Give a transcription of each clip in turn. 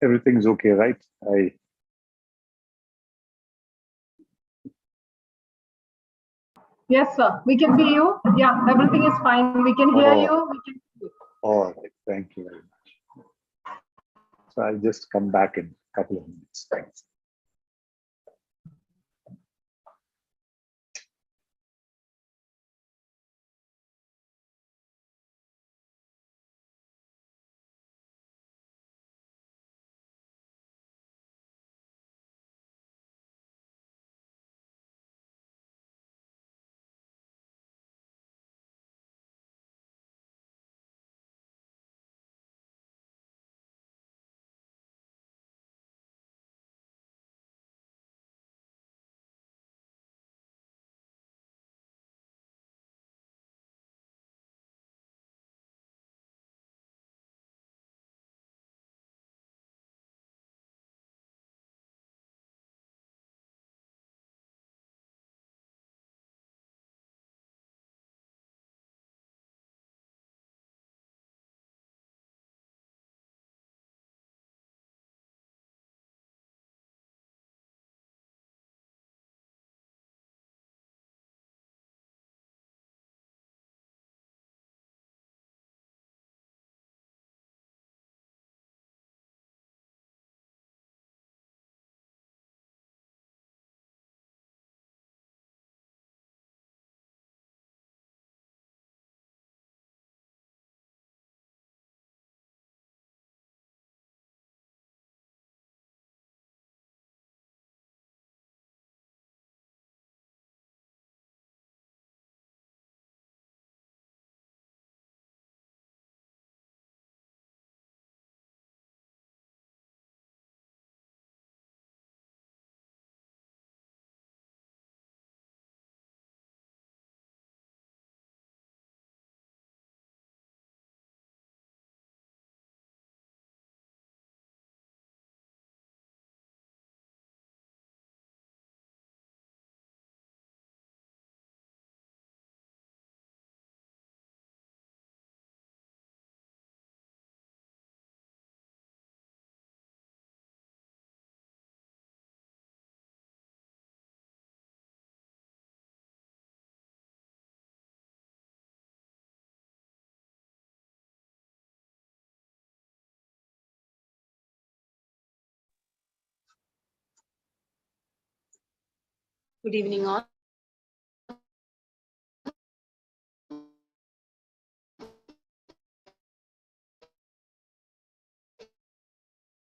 everything's okay, right? Yes, sir. We can see you. Yeah, everything is fine. We can hear you. We can see you. All right. Thank you very much. So I'll just come back in a couple of minutes. Thanks. Good evening, all.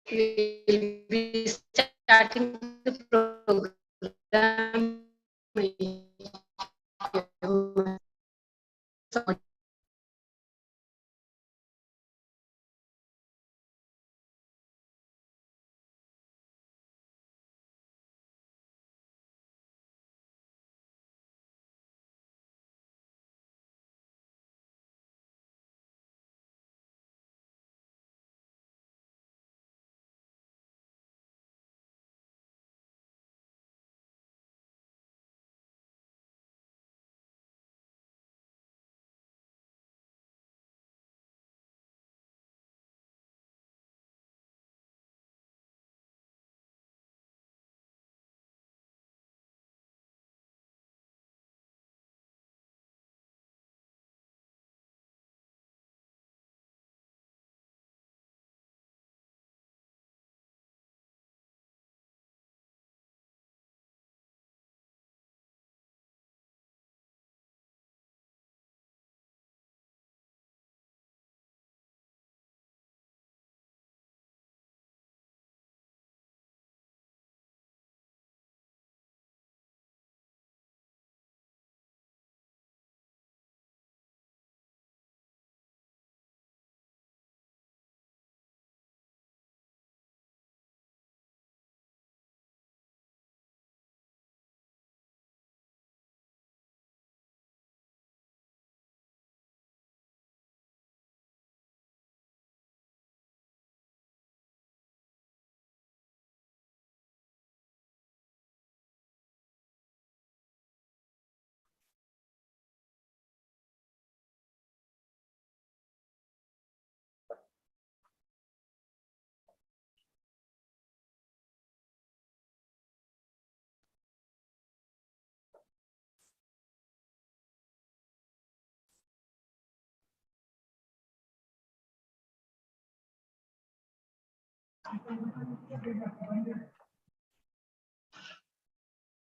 We'll be starting the program.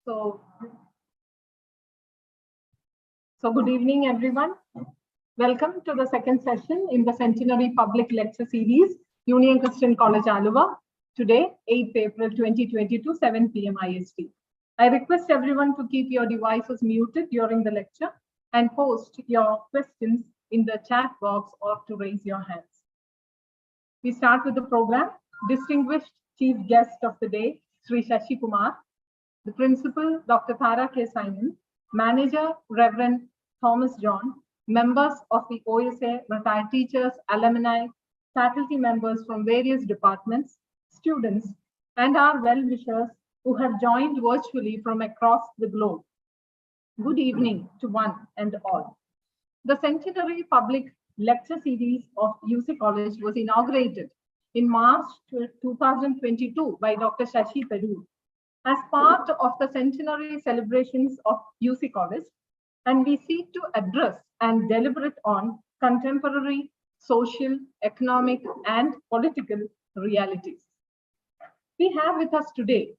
So good evening, everyone. Welcome to the second session in the Centenary Public Lecture Series, Union Christian College, Aluva. Today, 8th April 2022, 7 p.m. IST. I request everyone to keep your devices muted during the lecture and post your questions in the chat box or to raise your hands. We start with the program. Distinguished Chief Guest of the Day, Shri Shashi Kumar, the Principal, Dr. Tara K. Simon, Manager, Reverend Thomas John, members of the OSA, retired teachers, alumni, faculty members from various departments, students, and our well-wishers who have joined virtually from across the globe. Good evening to one and all. The Centenary Public Lecture Series of UC College was inaugurated in March 2022 by Dr. Shashi Kumar as part of the centenary celebrations of UC College, and we seek to address and deliberate on contemporary social, economic, and political realities. We have with us today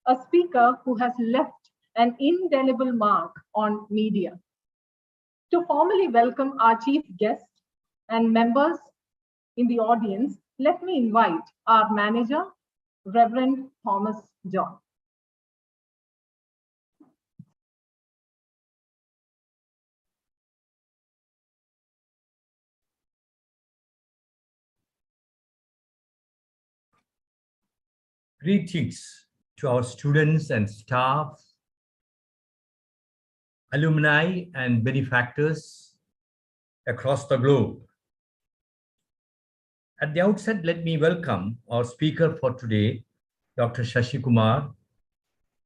a speaker who has left an indelible mark on media. To formally welcome our chief guest and members in the audience, let me invite our manager, Reverend Thomas John. Greetings to our students and staff, alumni and benefactors across the globe. At the outset, let me welcome our speaker for today, Dr. Shashi Kumar,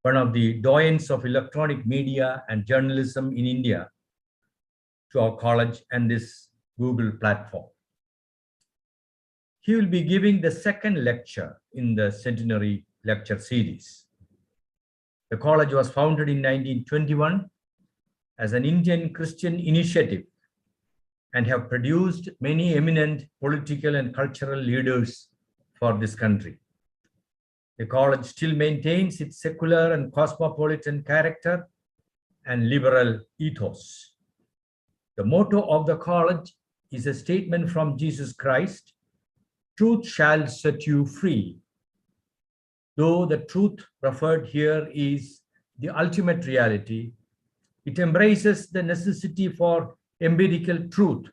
one of the doyens of electronic media and journalism in India, to our college and this Google platform. He will be giving the second lecture in the Centenary Lecture Series. The college was founded in 1921 as an Indian Christian initiative and have produced many eminent political and cultural leaders for this country. The college still maintains its secular and cosmopolitan character and liberal ethos. The motto of the college is a statement from Jesus Christ: "Truth shall set you free." Though the truth referred here is the ultimate reality, it embraces the necessity for empirical truth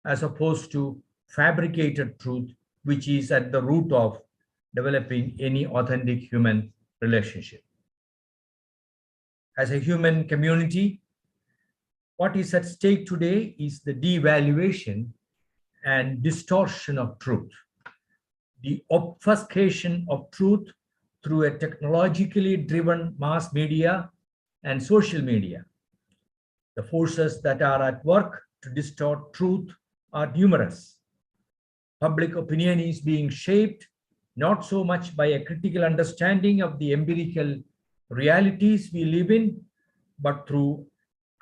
as opposed to fabricated truth, which is at the root of developing any authentic human relationship. As a human community, what is at stake today is the devaluation and distortion of truth, the obfuscation of truth through a technologically driven mass media and social media. The forces that are at work to distort truth are numerous. Public opinion is being shaped not so much by a critical understanding of the empirical realities we live in, but through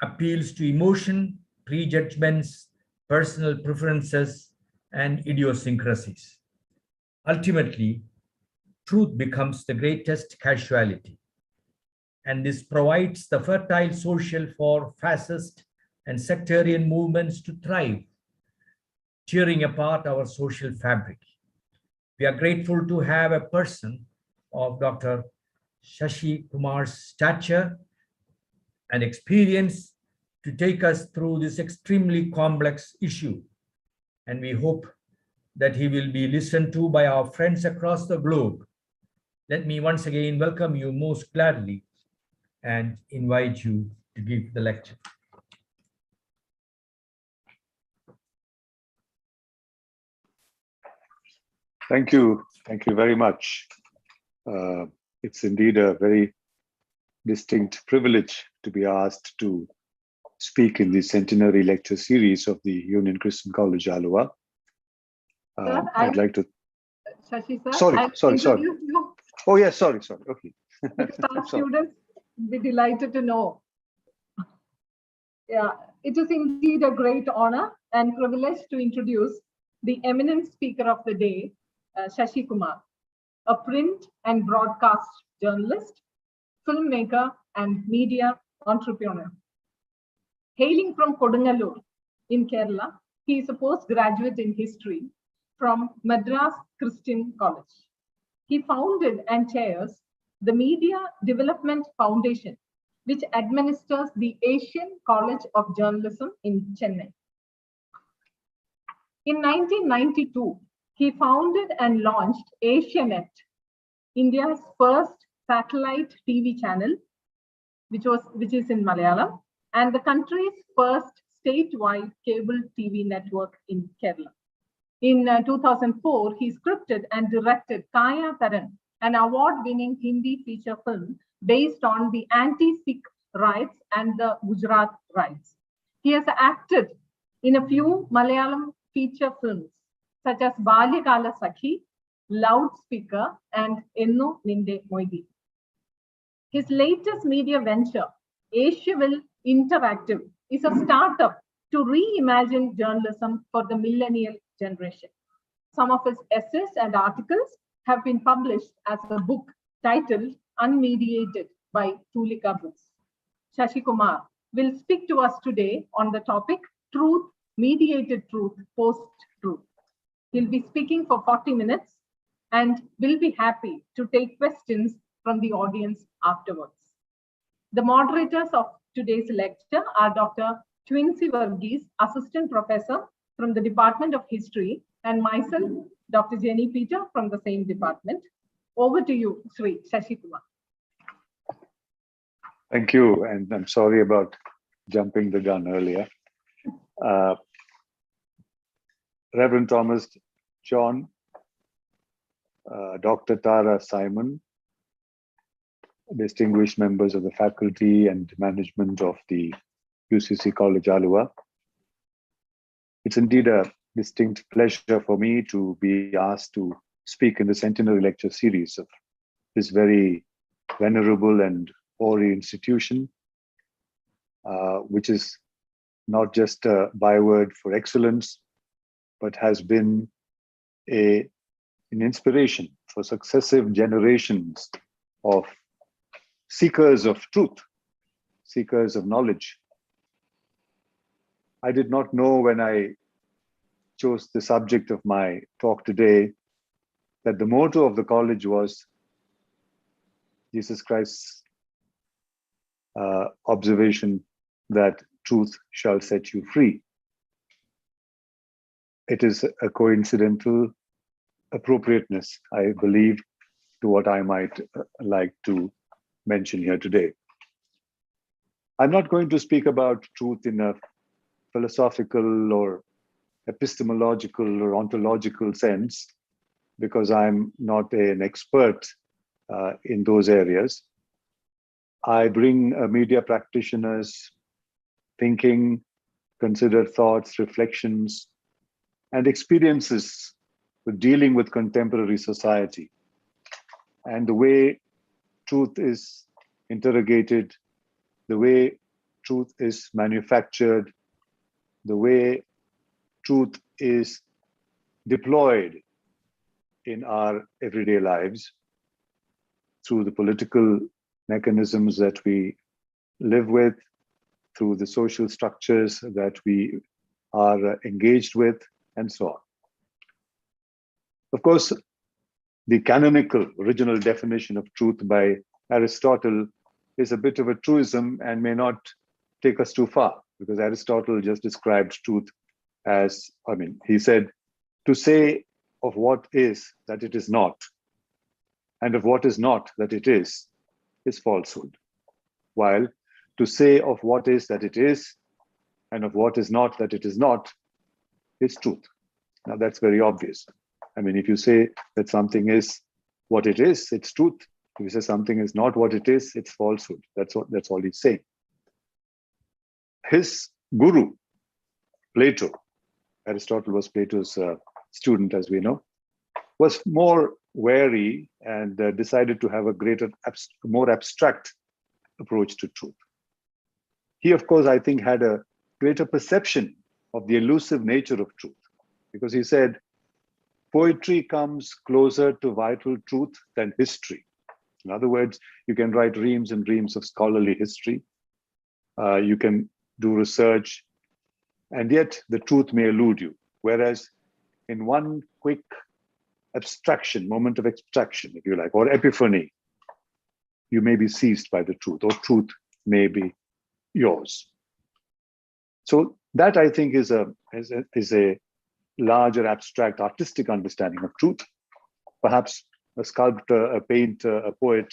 appeals to emotion, prejudgments, personal preferences, and idiosyncrasies. Ultimately, truth becomes the greatest casualty, and this provides the fertile soil for fascist and sectarian movements to thrive, tearing apart our social fabric. We are grateful to have a person of Dr. Shashi Kumar's stature and experience to take us through this extremely complex issue, and we hope that he will be listened to by our friends across the globe. Let me once again welcome you most gladly and invite you to give the lecture. Thank you very much. It's indeed a very distinct privilege to be asked to speak in the Centenary Lecture Series of the Union Christian College, Aluva. I'd like to... Shashi sir, Sorry. You. Oh, yes, sorry. Okay. Staff students will be delighted to know. Yeah, it is indeed a great honor and privilege to introduce the eminent speaker of the day, Shashi Kumar. a print and broadcast journalist, filmmaker, and media entrepreneur. Hailing from Kodungalur in Kerala, he is a postgraduate in history from Madras Christian College. He founded and chairs the Media Development Foundation, which administers the Asian College of Journalism in Chennai. In 1992, he founded and launched AsiaNet, India's first satellite TV channel, which is in Malayalam, and the country's first statewide cable TV network in Kerala. In 2004, he scripted and directed Kaya Taran, an award-winning Hindi feature film based on the anti-Sikh riots and the Gujarat riots. He has acted in a few Malayalam feature films, such as Balyakala Sakhi, Loudspeaker, and Ennu Ninde Moidi. His latest media venture, Asiaville Interactive, is a startup to reimagine journalism for the millennial generation. Some of his essays and articles have been published as a book titled Unmediated by Tulika Books. Shashi Kumar will speak to us today on the topic Truth, Mediated Truth, Post-Truth. He'll be speaking for 40 minutes and will be happy to take questions from the audience afterwards. The moderators of today's lecture are Dr. Twincy Varghese, Assistant Professor from the Department of History, and myself, Dr. Jenny Peter from the same department. Over to you, Shri, Shashi Kumar. Thank you, and I'm sorry about jumping the gun earlier. Reverend Thomas John, Dr. Tara Simon, distinguished members of the faculty and management of the UCC College Aluva. It's indeed a distinct pleasure for me to be asked to speak in the Centenary Lecture Series of this very venerable and hoary institution, which is not just a byword for excellence, but has been an inspiration for successive generations of seekers of truth, seekers of knowledge. I did not know when I chose the subject of my talk today that the motto of the college was Jesus Christ's observation that truth shall set you free. It is a coincidental appropriateness, I believe, to what I might like to mention here today. I'm not going to speak about truth in a philosophical or epistemological or ontological sense, because I'm not an expert in those areas. I bring media practitioners thinking, considered thoughts, reflections, and experiences with dealing with contemporary society and the way truth is interrogated, the way truth is manufactured, the way truth is deployed in our everyday lives through the political mechanisms that we live with, through the social structures that we are engaged with, and so on. Of course, the canonical original definition of truth by Aristotle is a bit of a truism and may not take us too far, because Aristotle just described truth as, he said, to say of what is that it is not, and of what is not that it is falsehood. While to say of what is that it is, and of what is not that it is not, is truth. Now that's very obvious. If you say that something is what it is, it's truth. If you say something is not what it is, it's falsehood. That's all he's saying. His guru, Plato, Aristotle was Plato's student, as we know, was more wary and decided to have a more abstract approach to truth. He, of course, I think, had a greater perception of the elusive nature of truth, because he said, poetry comes closer to vital truth than history. In other words, you can write reams and reams of scholarly history. You can do research, and yet the truth may elude you. Whereas in one quick abstraction, moment of abstraction, if you like, or epiphany, you may be seized by the truth, or truth may be yours. So that, I think, is a larger abstract artistic understanding of truth. Perhaps a sculptor, a painter, a poet,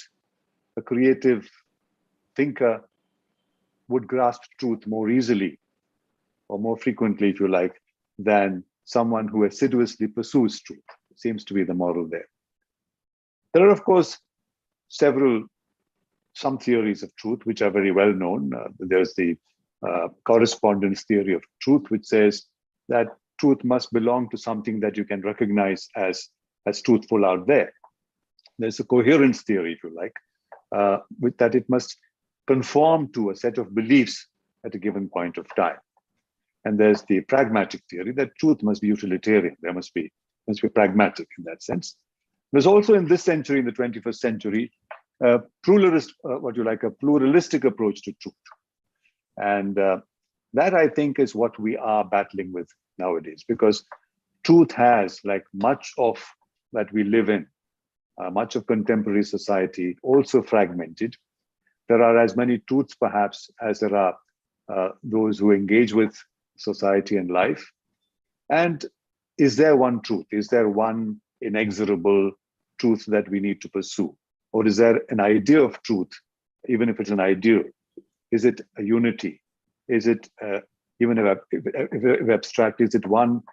a creative thinker would grasp truth more easily or more frequently, if you like, than someone who assiduously pursues truth. It seems to be the model there. There are, of course, some theories of truth which are very well known. There's the correspondence theory of truth, which says that truth must belong to something that you can recognize as truthful out there. There's a coherence theory, if you like, with that it must conform to a set of beliefs at a given point of time. And there's the pragmatic theory that truth must be utilitarian. There must be pragmatic in that sense. There's also in this century, in the 21st century, a pluralistic approach to truth. And that, I think, is what we are battling with nowadays, because truth has, like much of that we live in, much of contemporary society, also fragmented. There are as many truths, perhaps, as there are those who engage with society and life. And is there one truth? Is there one inexorable truth that we need to pursue? Or is there an idea of truth, even if it's an ideal? Is it a unity? Is it, even if abstract, is it one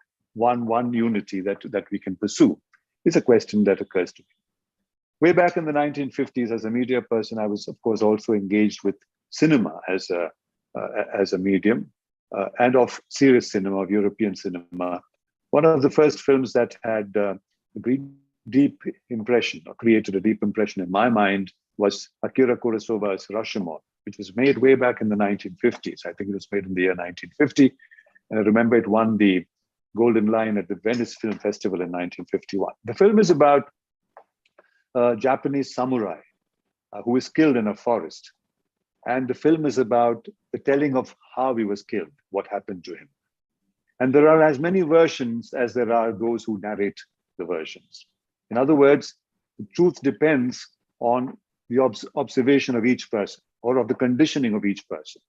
unity that we can pursue? It's a question that occurs to me. Way back in the 1950s, as a media person, I was, of course, also engaged with cinema as a medium, and of serious cinema, of European cinema. One of the first films that had a deep impression, or created a deep impression in my mind, was Akira Kurosawa's Rashomon, which was made way back in the 1950s. I think it was made in the year 1950. And I remember it won the Golden Lion at the Venice Film Festival in 1951. The film is about a Japanese samurai who is killed in a forest. And the film is about the telling of how he was killed, what happened to him. And there are as many versions as there are those who narrate the versions. In other words, the truth depends on the observation of each person, or of the conditioning of each person.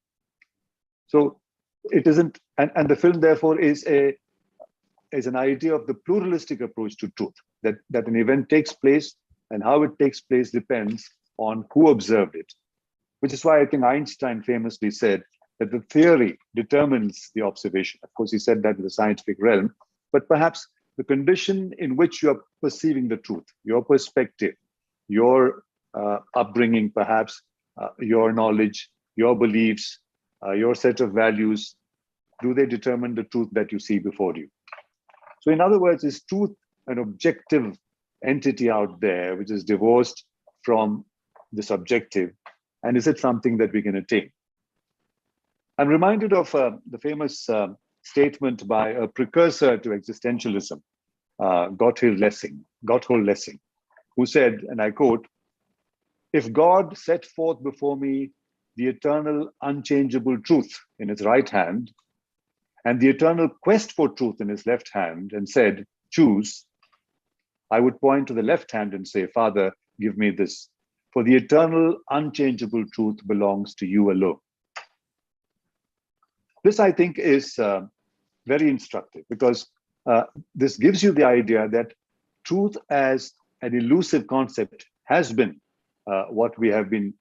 So it isn't, and the film therefore is an idea of the pluralistic approach to truth, that an event takes place, and how it takes place depends on who observed it. Which is why I think Einstein famously said that the theory determines the observation. Of course, he said that in the scientific realm, but perhaps the condition in which you are perceiving the truth, your perspective, your upbringing, perhaps your knowledge, your beliefs, your set of values, do they determine the truth that you see before you? So in other words, is truth an objective entity out there which is divorced from the subjective? And is it something that we can attain? I'm reminded of the famous statement by a precursor to existentialism, Gotthold Lessing, who said, and I quote, "If God set forth before me the eternal unchangeable truth in his right hand, and the eternal quest for truth in his left hand, and said, 'Choose,' I would point to the left hand and say, 'Father, give me this, for the eternal unchangeable truth belongs to you alone.'" This, I think, is very instructive, because this gives you the idea that truth as an elusive concept has been what we have been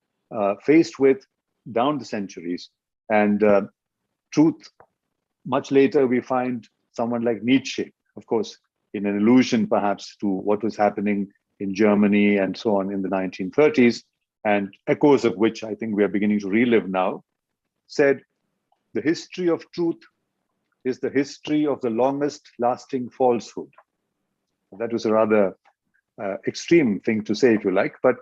faced with down the centuries. And truth, much later, we find someone like Nietzsche, of course, in an allusion perhaps to what was happening in Germany and so on in the 1930s, and echoes of which I think we are beginning to relive now, said, "The history of truth is the history of the longest lasting falsehood." That was a rather extreme thing to say, if you like, but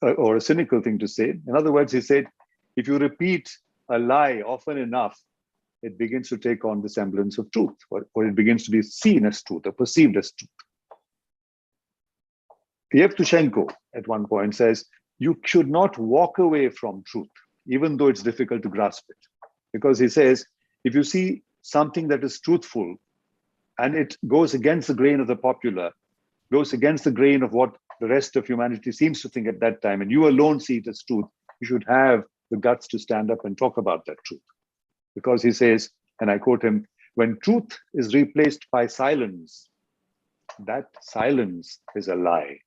or a cynical thing to say. In other words, he said, if you repeat a lie often enough, it begins to take on the semblance of truth, or it begins to be seen as truth or perceived as truth. Yevtushenko at one point says, you should not walk away from truth, even though it's difficult to grasp it. Because he says, if you see something that is truthful and it goes against the grain of the popular, goes against the grain of what the rest of humanity seems to think at that time, and you alone see it as truth, you should have the guts to stand up and talk about that truth. Because he says, and I quote him, when truth is replaced by silence, that silence is a lie.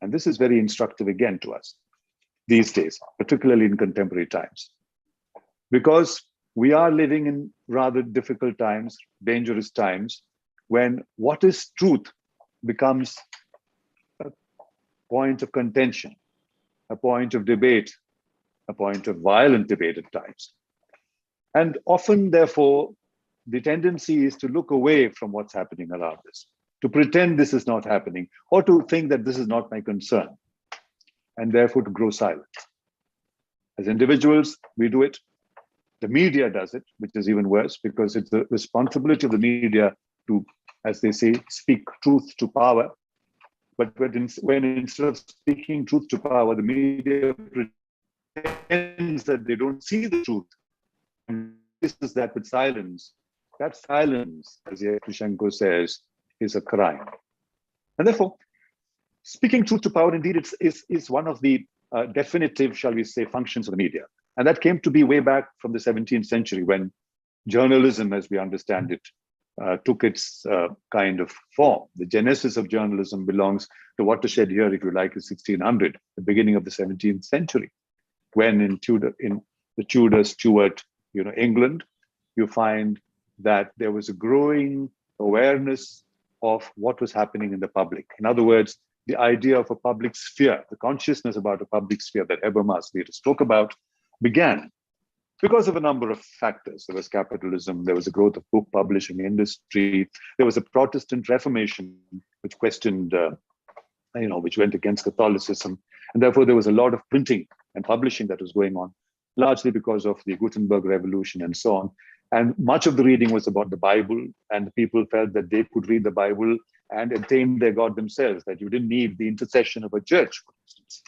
And this is very instructive again to us these days, particularly in contemporary times. Because we are living in rather difficult times, dangerous times, when what is truth becomes a point of contention, a point of debate, a point of violent debate at times. And often, therefore, the tendency is to look away from what's happening around us, to pretend this is not happening, or to think that this is not my concern, and therefore to grow silent. As individuals, we do it. The media does it, which is even worse, because it's the responsibility of the media to, as they say, speak truth to power. But when instead of speaking truth to power, the media pretends that they don't see the truth, and this is that with silence. That silence, as Yevtushenko says, is a crime. And therefore, speaking truth to power, indeed, is one of the definitive, shall we say, functions of the media. And that came to be way back from the 17th century, when journalism, as we understand it, took its kind of form. The genesis of journalism belongs to watershed here, if you like, is 1600, the beginning of the 17th century, when in the Tudor Stuart, England, you find that there was a growing awareness of what was happening in the public. In other words, the idea of a public sphere, the consciousness about a public sphere that Habermas later spoke about, began because of a number of factors. There was capitalism, there was a growth of book publishing industry, there was a Protestant Reformation which questioned, which went against Catholicism, and therefore there was a lot of printing and publishing that was going on, largely because of the Gutenberg Revolution and so on. And much of the reading was about the Bible, and people felt that they could read the Bible and attain their God themselves, that you didn't need the intercession of a church, for instance.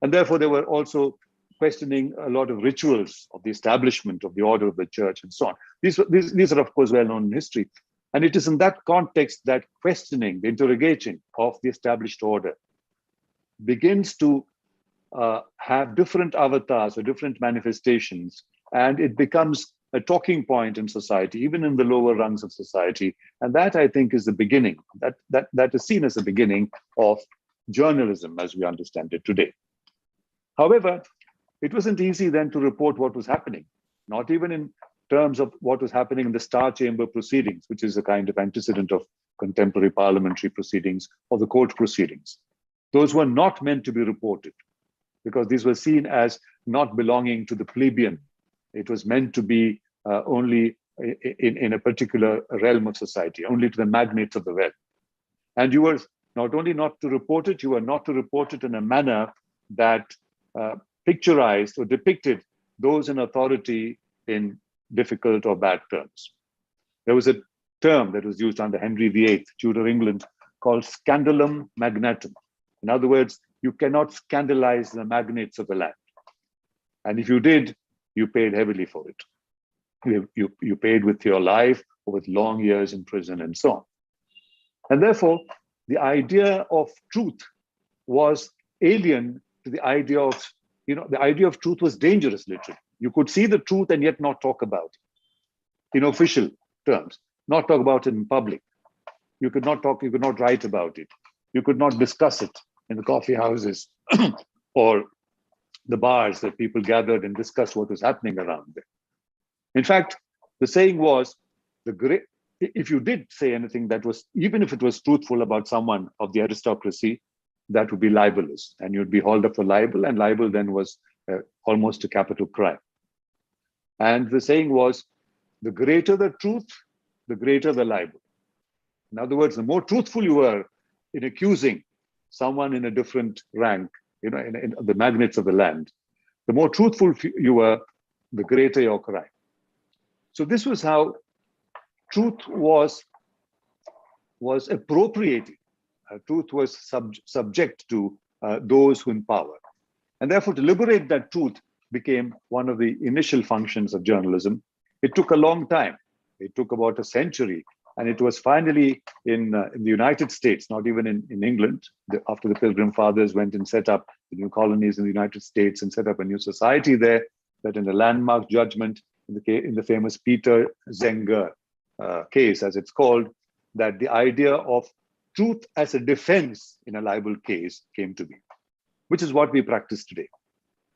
And therefore, they were also questioning a lot of rituals of the establishment of the order of the church and so on. These are, of course, well known in history. And it is in that context that questioning, the interrogating of the established order begins to have different avatars or different manifestations, and it becomes a talking point in society, even in the lower rungs of society. And that, I think, is the beginning. That is seen as the beginning of journalism as we understand it today. However, it wasn't easy then to report what was happening, not even in terms of what was happening in the Star Chamber proceedings, which is a kind of antecedent of contemporary parliamentary proceedings or the court proceedings. Those were not meant to be reported, because these were seen as not belonging to the plebeian. It was meant to be only in a particular realm of society, only to the magnates of the realm. And you were not only not to report it, you were not to report it in a manner that picturized or depicted those in authority in difficult or bad terms. There was a term that was used under Henry VIII, Tudor England, called scandalum magnatum. In other words, you cannot scandalize the magnates of the land. And if you did, you paid heavily for it. You paid with your life or with long years in prison and so on. And therefore, the idea of truth was alien to the idea of, the idea of truth was dangerous, literally. You could see the truth and yet not talk about it in official terms, not talk about it in public. You could not talk, you could not write about it. You could not discuss it in the coffee houses or the bars that people gathered and discussed what was happening around them. In fact, the saying was, if you did say anything that was, even if it was truthful about someone of the aristocracy, that would be libelous, and you'd be hauled up for libel, and libel then was almost a capital crime. And the saying was, the greater the truth, the greater the libel. In other words, the more truthful you were in accusing someone in a different rank, in the magnates of the land, the more truthful you were, the greater your crime. So this was how truth was appropriated. Truth was subject to those who in power. And therefore, to liberate that truth became one of the initial functions of journalism. It took a long time. It took about a century. And it was finally in the United States, not even in England, after the Pilgrim Fathers went and set up the new colonies in the United States and set up a new society there, that in a landmark judgment in the famous Peter Zenger case, as it's called, that the idea of truth as a defense in a libel case came to be, which is what we practice today.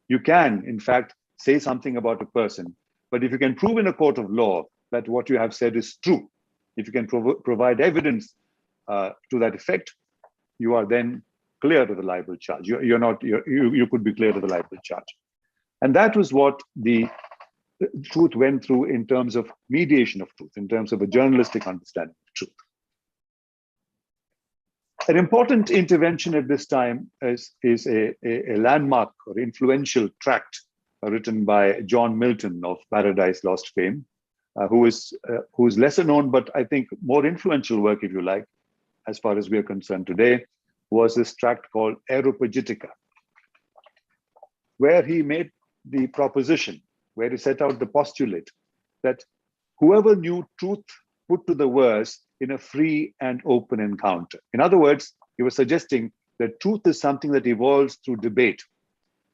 You can, in fact, say something about a person, but if you can prove in a court of law that what you have said is true, if you can provide evidence to that effect, you are then clear of the libel charge. You could be clear of the libel charge. And that was what the truth went through in terms of mediation of truth, in terms of a journalistic understanding of truth. An important intervention at this time is a landmark or influential tract written by John Milton of Paradise Lost fame, who is lesser known, but I think more influential work, if you like, as far as we are concerned today, was this tract called Aeropagitica, where he made the proposition, where he set out the postulate that whoever knew truth put to the worse in a free and open encounter. In other words, he was suggesting that truth is something that evolves through debate,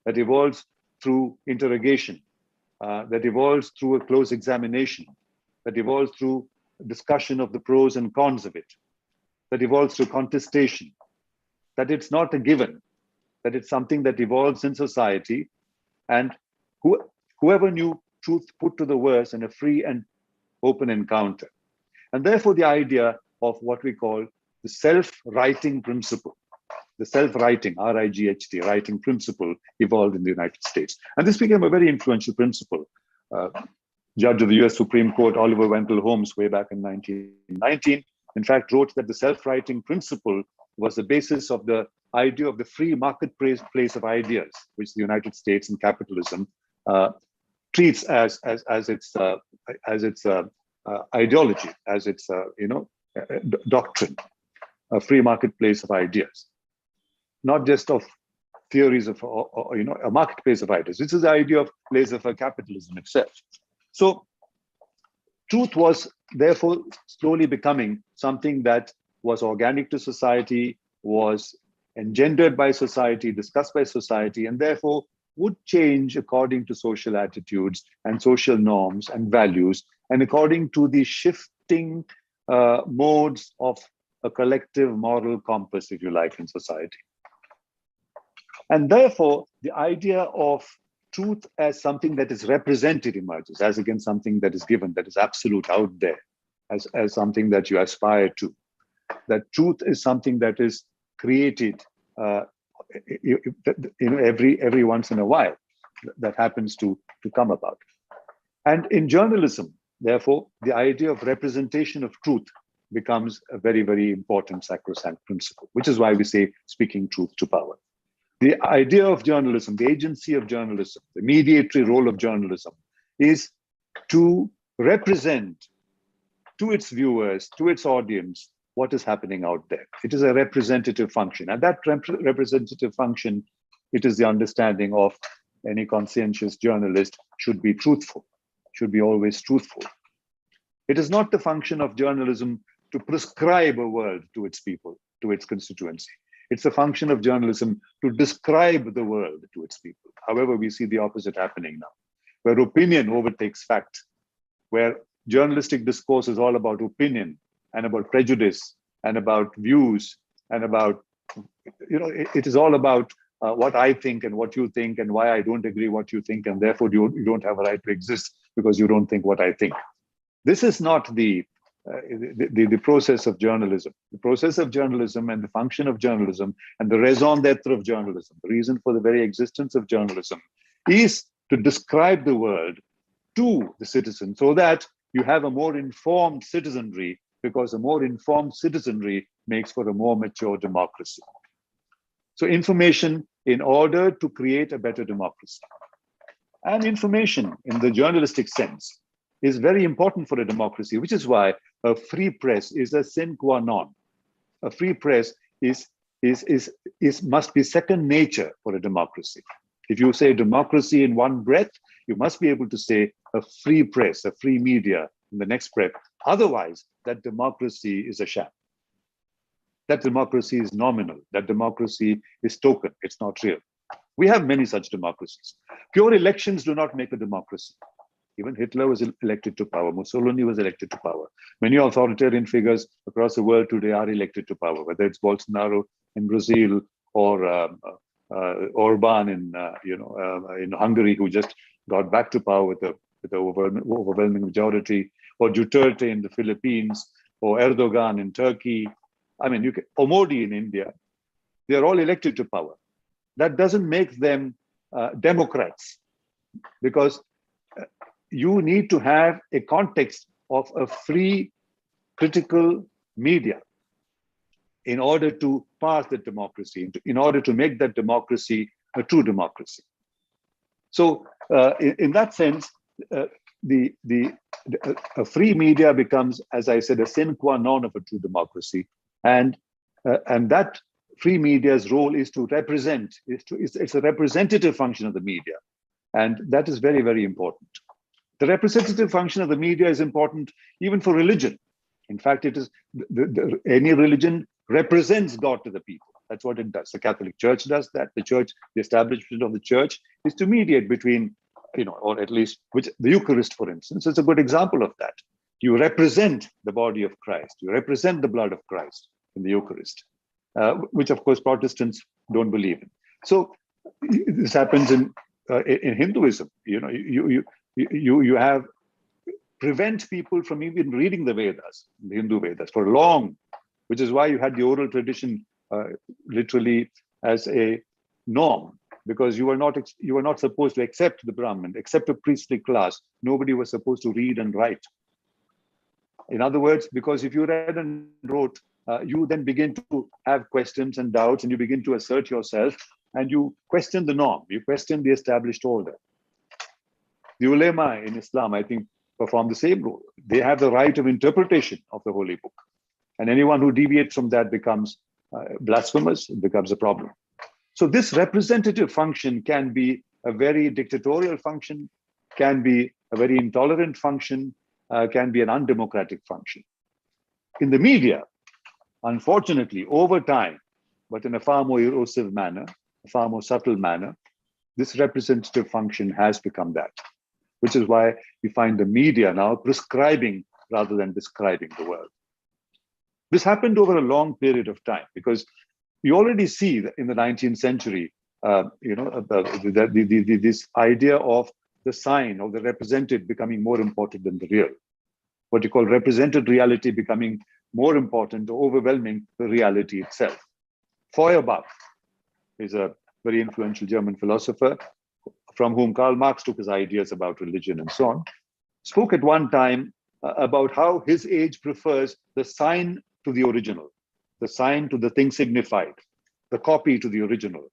that evolves through interrogation, that evolves through a close examination, that evolves through discussion of the pros and cons of it, that evolves through contestation, that it's not a given, that it's something that evolves in society, and whoever knew truth put to the worse in a free and open encounter. And therefore, the idea of what we call the self-writing principle, the self-writing, R-I-G-H-T, writing principle, evolved in the United States. And this became a very influential principle. Judge of the US Supreme Court, Oliver Wendell Holmes, way back in 1919, in fact, wrote that the self-writing principle was the basis of the idea of the free marketplace of ideas, which the United States and capitalism treats as its ideology, as its doctrine, a free marketplace of ideas, not just of theories of a marketplace of ideas. This is the idea of laissez-faire capitalism itself. So truth was therefore slowly becoming something that was organic to society, was engendered by society, discussed by society, and therefore would change according to social attitudes and social norms and values, and according to the shifting modes of a collective moral compass, if you like, in society. And therefore, the idea of truth as something that is represented emerges, as against something that is given, that is absolute out there, as something that you aspire to. That truth is something that is created every once in a while, that happens to come about. And in journalism, therefore, the idea of representation of truth becomes a very, very important sacrosanct principle, which is why we say speaking truth to power. The idea of journalism, the agency of journalism, the mediatory role of journalism is to represent to its viewers, to its audience, what is happening out there. It is a representative function. And that representative function, it is the understanding of any conscientious journalist should be truthful, should be always truthful. It is not the function of journalism to prescribe a world to its people, to its constituency. It's the function of journalism to describe the world to its people. However, we see the opposite happening now, where opinion overtakes fact, where journalistic discourse is all about opinion and about prejudice and about views and about, it is all about what I think and what you think and why I don't agree what you think, and therefore you don't have a right to exist because you don't think what I think. This is not the process of journalism. The process of journalism and the function of journalism and the raison d'etre of journalism, the reason for the very existence of journalism, is to describe the world to the citizen so that you have a more informed citizenry, because a more informed citizenry makes for a more mature democracy. So information in order to create a better democracy. And information in the journalistic sense is very important for a democracy, which is why a free press is a sine qua non. A free press must be second nature for a democracy. If you say democracy in one breath, you must be able to say a free press, a free media in the next breath. Otherwise, that democracy is a sham. That democracy is nominal. That democracy is token. It's not real. We have many such democracies. Pure elections do not make a democracy. Even Hitler was elected to power. Mussolini was elected to power. Many authoritarian figures across the world today are elected to power, whether it's Bolsonaro in Brazil or Orban in Hungary, who just got back to power with the overwhelming majority, or Duterte in the Philippines, or Erdogan in Turkey. I mean, or Modi in India. They are all elected to power. That doesn't make them democrats, because you need to have a context of a free, critical media in order to pass the democracy, in order to make that democracy a true democracy. So in that sense, a free media becomes, as I said, a sine qua non of a true democracy. And that free media's role is to represent, it's a representative function of the media. And that is very, very important. The representative function of the media is important even for religion. In fact, it is any religion represents God to the people. That's what it does. The Catholic Church does that. The church, the establishment of the church is to mediate between, or at least the Eucharist, for instance, is a good example of that. You represent the body of Christ. You represent the blood of Christ in the Eucharist, which of course Protestants don't believe in. So this happens in Hinduism. You have prevent people from even reading the Vedas, the Hindu Vedas, for long, which is why you had the oral tradition literally as a norm, because you were not supposed to accept the Brahmin, accept a priestly class. Nobody was supposed to read and write. In other words, because if you read and wrote, you then begin to have questions and doubts, and you begin to assert yourself, and you question the norm, you question the established order. The ulema in Islam, I think, perform the same role. They have the right of interpretation of the Holy Book. And anyone who deviates from that becomes blasphemous, it becomes a problem. So this representative function can be a very dictatorial function, can be a very intolerant function, can be an undemocratic function. In the media, unfortunately, over time, but in a far more erosive manner, a far more subtle manner, this representative function has become that, which is why we find the media now prescribing rather than describing the world. This happened over a long period of time, because you already see that in the 19th century, this idea of the sign or the represented becoming more important than the real. What you call represented reality becoming more important, overwhelming the reality itself. Feuerbach is a very influential German philosopher from whom Karl Marx took his ideas about religion and so on, spoke at one time about how his age prefers the sign to the original, the sign to the thing signified, the copy to the original,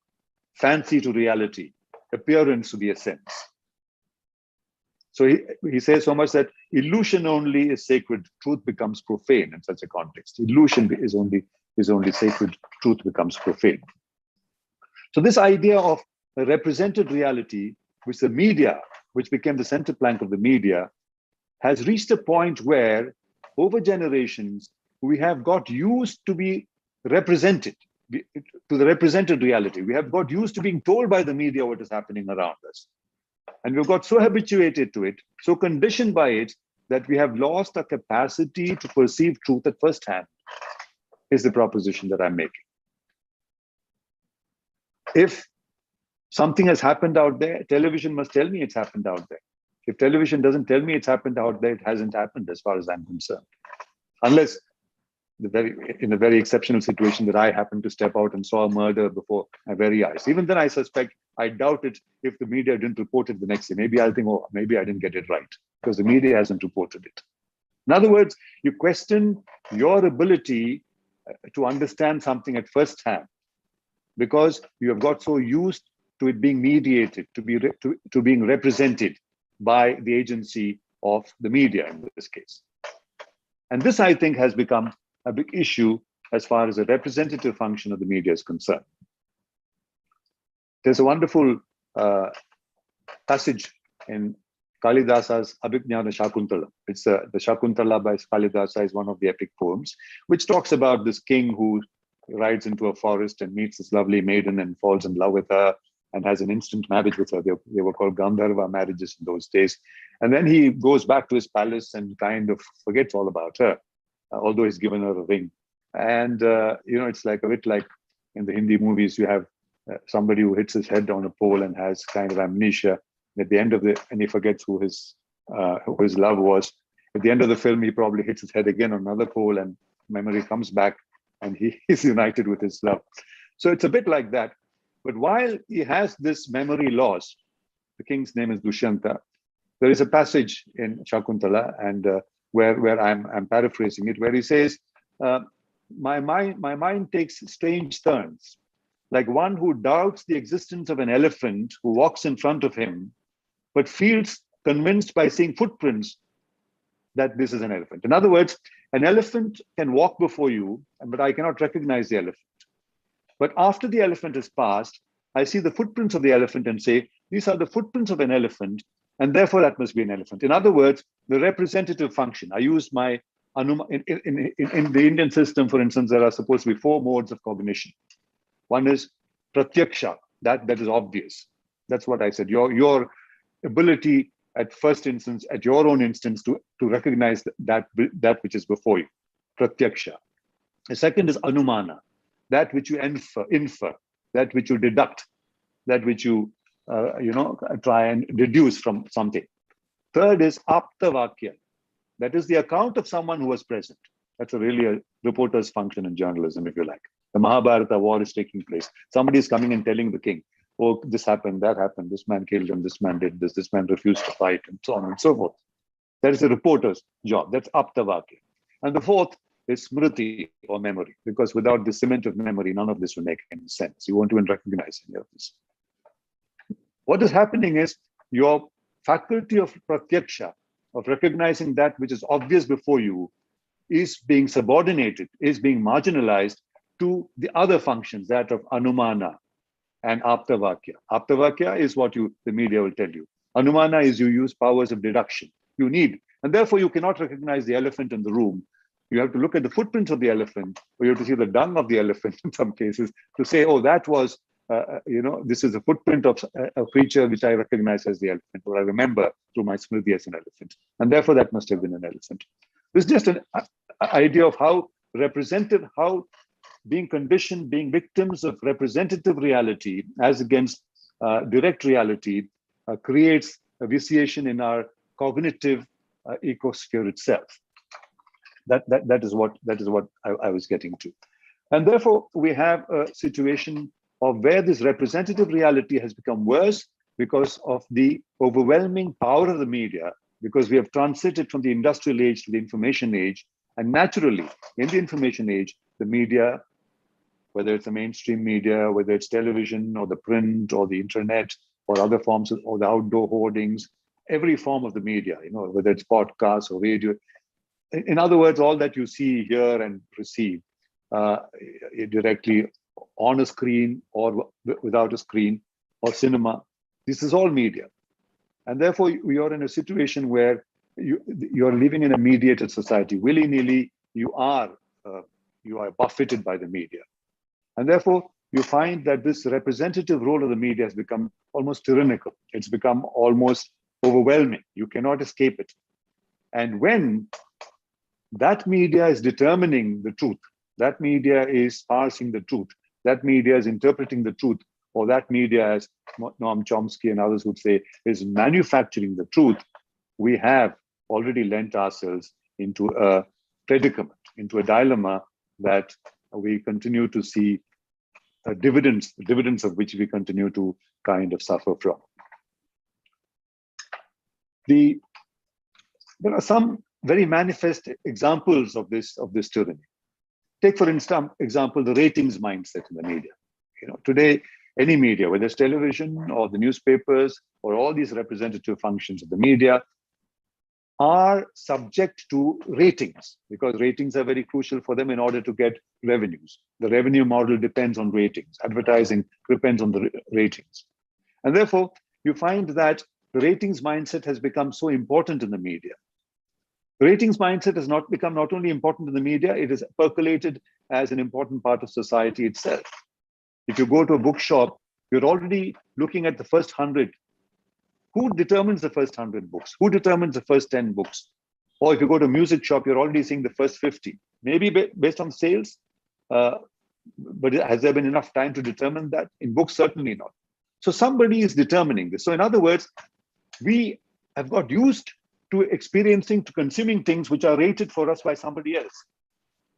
fancy to reality, appearance to the essence. So he says so much that illusion only is sacred, truth becomes profane in such a context. Illusion is only sacred, truth becomes profane. So this idea of a represented reality, which the media, which became the center plank of the media, has reached a point where over generations, we have got used to be represented, to the represented reality. We have got used to being told by the media what is happening around us. And we've got so habituated to it, so conditioned by it, that we have lost our capacity to perceive truth at first hand, is the proposition that I'm making. If something has happened out there, television must tell me it's happened out there. If television doesn't tell me it's happened out there, it hasn't happened as far as I'm concerned. Unless in a very exceptional situation that I happened to step out and saw a murder before my very eyes. Even then, I doubt it if the media didn't report it the next day. Maybe I'll think, oh, maybe I didn't get it right because the media hasn't reported it. In other words, you question your ability to understand something at first hand because you have got so used to it being mediated, to being represented by the agency of the media in this case. And this, I think, has become a big issue as far as the representative function of the media is concerned. There's a wonderful passage in Kalidasa's Abhijnana Shakuntala. It's the Shakuntala by Kalidasa is one of the epic poems, which talks about this king who rides into a forest and meets this lovely maiden and falls in love with her and has an instant marriage with her. They were called Gandharva marriages in those days. And then he goes back to his palace and kind of forgets all about her, although he's given her a ring. And, it's like a bit like in the Hindi movies, you have somebody who hits his head on a pole and has kind of amnesia. At the end of and he forgets who his love was. At the end of the film, he probably hits his head again on another pole and memory comes back and he is united with his love. So it's a bit like that. But while he has this memory loss, the king's name is Dushyanta, there is a passage in Shakuntala and where I'm paraphrasing it, where he says, my mind takes strange turns, like one who doubts the existence of an elephant who walks in front of him, but feels convinced by seeing footprints that this is an elephant. In other words, an elephant can walk before you, but I cannot recognize the elephant. But after the elephant has passed, I see the footprints of the elephant and say, these are the footprints of an elephant, and therefore that must be an elephant. In other words, the representative function. I use my in the Indian system, for instance, there are supposed to be 4 modes of cognition. One is pratyaksha, that is obvious. That's what I said. Your ability at first instance, at your own instance, to recognize that which is before you, pratyaksha. The second is anumana, that which you infer, that which you deduct, that which you try and deduce from something. Third is aptavakya, that is the account of someone who was present. That's really a reporter's function in journalism, if you like. The Mahabharata war is taking place. Somebody is coming and telling the king, oh, this happened, that happened, this man killed him, this man did this man refused to fight, and so on and so forth. That is a reporter's job. That's aptavakya. And the fourth is smriti, or memory, because without the cement of memory, none of this will make any sense. You won't even recognize any of this. What is happening is your faculty of pratyaksha, of recognizing that which is obvious before you, is being subordinated, is being marginalized to the other functions, that of anumana and aptavakya. Aptavakya is what the media will tell you. Anumana is you use powers of deduction. You need, and therefore you cannot recognize the elephant in the room. You have to look at the footprints of the elephant, or you have to see the dung of the elephant in some cases to say, oh, that was, this is a footprint of a creature which I recognize as the elephant, or I remember through my smriti as an elephant. And therefore that must have been an elephant. This is just an idea of how representative, how being conditioned, being victims of representative reality as against direct reality creates a vitiation in our cognitive ecosphere itself. That is what I was getting to. And therefore, we have a situation of where this representative reality has become worse because of the overwhelming power of the media, because we have transited from the industrial age to the information age. And naturally, in the information age, the media, whether it's the mainstream media, whether it's television or the print or the internet or other forms of, or the outdoor hoardings, every form of the media, whether it's podcasts or radio. In other words, all that you see, hear, and receive directly on a screen or without a screen or cinema, this is all media. And therefore, we are in a situation where you're living in a mediated society. Willy-nilly, you are buffeted by the media. And therefore, you find that this representative role of the media has become almost tyrannical. It's become almost overwhelming. You cannot escape it. And when that media is determining the truth, that media is parsing the truth, that media is interpreting the truth, or that media, as Noam Chomsky and others would say, is manufacturing the truth, we have already lent ourselves into a predicament, into a dilemma that we continue to see dividends of which we continue to kind of suffer from. There are some very manifest examples of this tyranny. Take, for example, the ratings mindset in the media. Today, any media, whether it's television or the newspapers or all these representative functions of the media, are subject to ratings, because ratings are very crucial for them in order to get revenues. The revenue model depends on ratings. Advertising depends on the ratings. And therefore, you find that the ratings mindset has become so important in the media. The ratings mindset has not become not only important in the media, it is percolated as an important part of society itself. If you go to a bookshop, you're already looking at the first 100. Who determines the first 100 books? Who determines the first 10 books? Or if you go to a music shop, you're already seeing the first 50. Maybe based on sales, but has there been enough time to determine that? In books, certainly not. So somebody is determining this. So in other words, we have got used to experiencing, to consuming things which are rated for us by somebody else.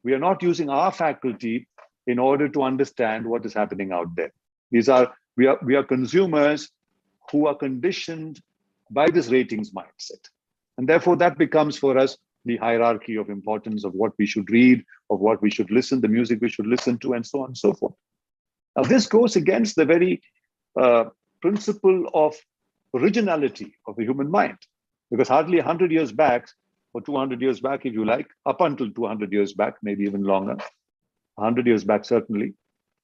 We are not using our faculty in order to understand what is happening out there. We are consumers who are conditioned by this ratings mindset. And therefore that becomes for us the hierarchy of importance of what we should read, of what we should listen, the music we should listen to, and so on and so forth. Now this goes against the very principle of originality of the human mind, because hardly 100 years back, or 200 years back, if you like, up until 200 years back, maybe even longer, 100 years back certainly,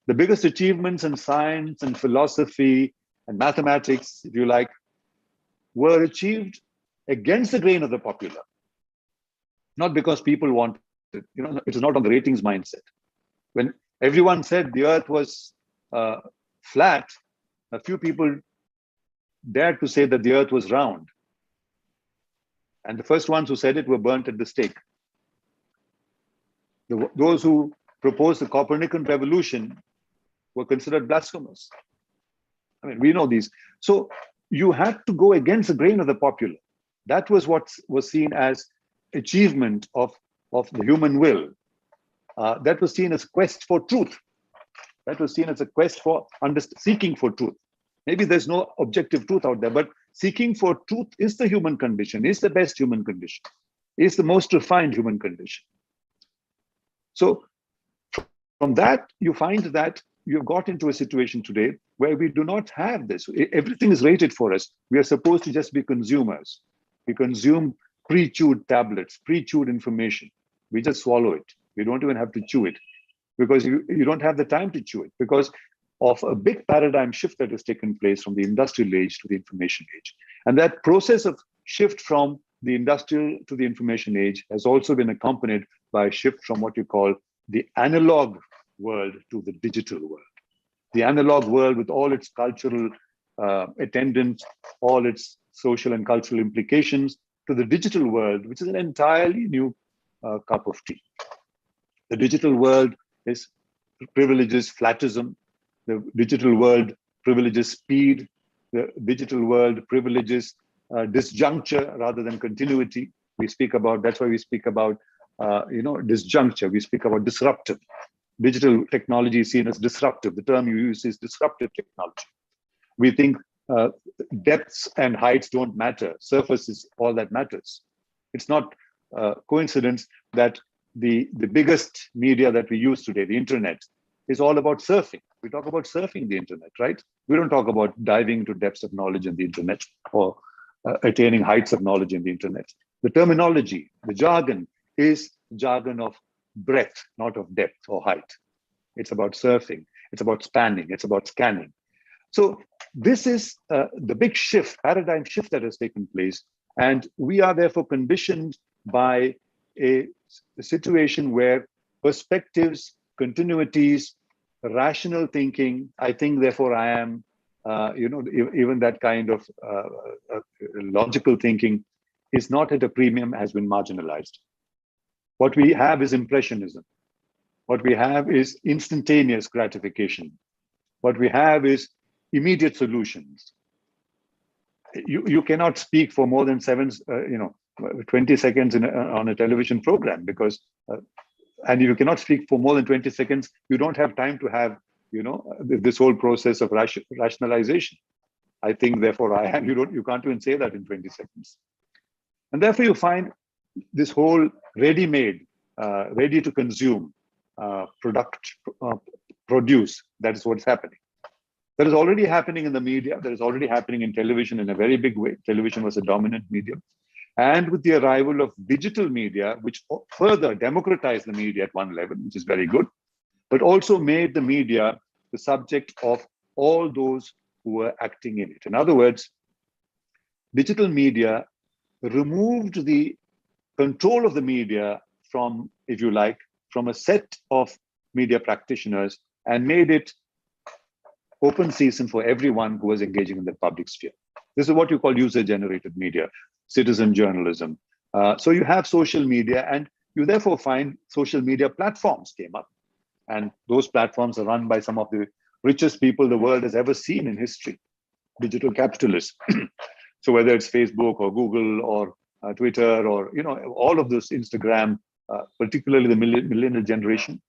the biggest achievements in science and philosophy and mathematics, if you like, were achieved against the grain of the popular. Not because people wanted it. It is not on the ratings mindset. When everyone said the earth was flat, a few people dared to say that the earth was round. And the first ones who said it were burnt at the stake. Those who proposed the Copernican revolution were considered blasphemous. I mean, we know these. So you had to go against the grain of the popular. That was what was seen as achievement of the human will. That was seen as quest for truth. That was seen as a quest for seeking for truth. Maybe there's no objective truth out there, but seeking for truth is the human condition, is the best human condition, is the most refined human condition. So from that, you find that you've got into a situation today where we do not have this. Everything is rated for us. We are supposed to just be consumers. We consume pre-chewed tablets, pre-chewed information. We just swallow it. We don't even have to chew it, because you don't have the time to chew it, because of a big paradigm shift that has taken place from the industrial age to the information age. And that process of shift from the industrial to the information age has also been accompanied by a shift from what you call the analog world to the digital world. The analog world, with all its cultural attendance, all its social and cultural implications, to the digital world, which is an entirely new cup of tea. The digital world privileges flatism. The digital world privileges speed. The digital world privileges disjuncture rather than continuity. We speak about, that's why we speak about disjuncture. We speak about disruptive. Digital technology is seen as disruptive. The term you use is disruptive technology. We think depths and heights don't matter. Surface is all that matters. It's not coincidence that the biggest media that we use today, the internet, is all about surfing. We talk about surfing the internet, right? We don't talk about diving into depths of knowledge in the internet or attaining heights of knowledge in the internet. The terminology, the jargon is jargon of breadth, not of depth or height. It's about surfing. It's about spanning. It's about scanning. So this is the big shift, paradigm shift that has taken place. And we are therefore conditioned by a situation where perspectives, continuities, rational thinking, I think, therefore I am, even that kind of logical thinking is not at a premium, has been marginalized. What we have is impressionism. What we have is instantaneous gratification. What we have is immediate solutions. You cannot speak for more than 20 seconds on a television program, because and you cannot speak for more than 20 seconds. You don't have time to have, this whole process of rationalization. I think, therefore I am. You can't even say that in 20 seconds. And therefore you find this whole ready-made, ready to consume produce. That is what's happening. That is already happening in the media. That is already happening in television in a very big way. Television was a dominant medium. And with the arrival of digital media, which further democratized the media at one level, which is very good, but also made the media the subject of all those who were acting in it. In other words, digital media removed the control of the media from, if you like, from a set of media practitioners and made it open season for everyone who was engaging in the public sphere. This is what you call user-generated media, citizen journalism. So you have social media, and you therefore find social media platforms came up. And those platforms are run by some of the richest people the world has ever seen in history, digital capitalists. So whether it's Facebook or Google or Twitter or all of this, Instagram, particularly the millennial generation,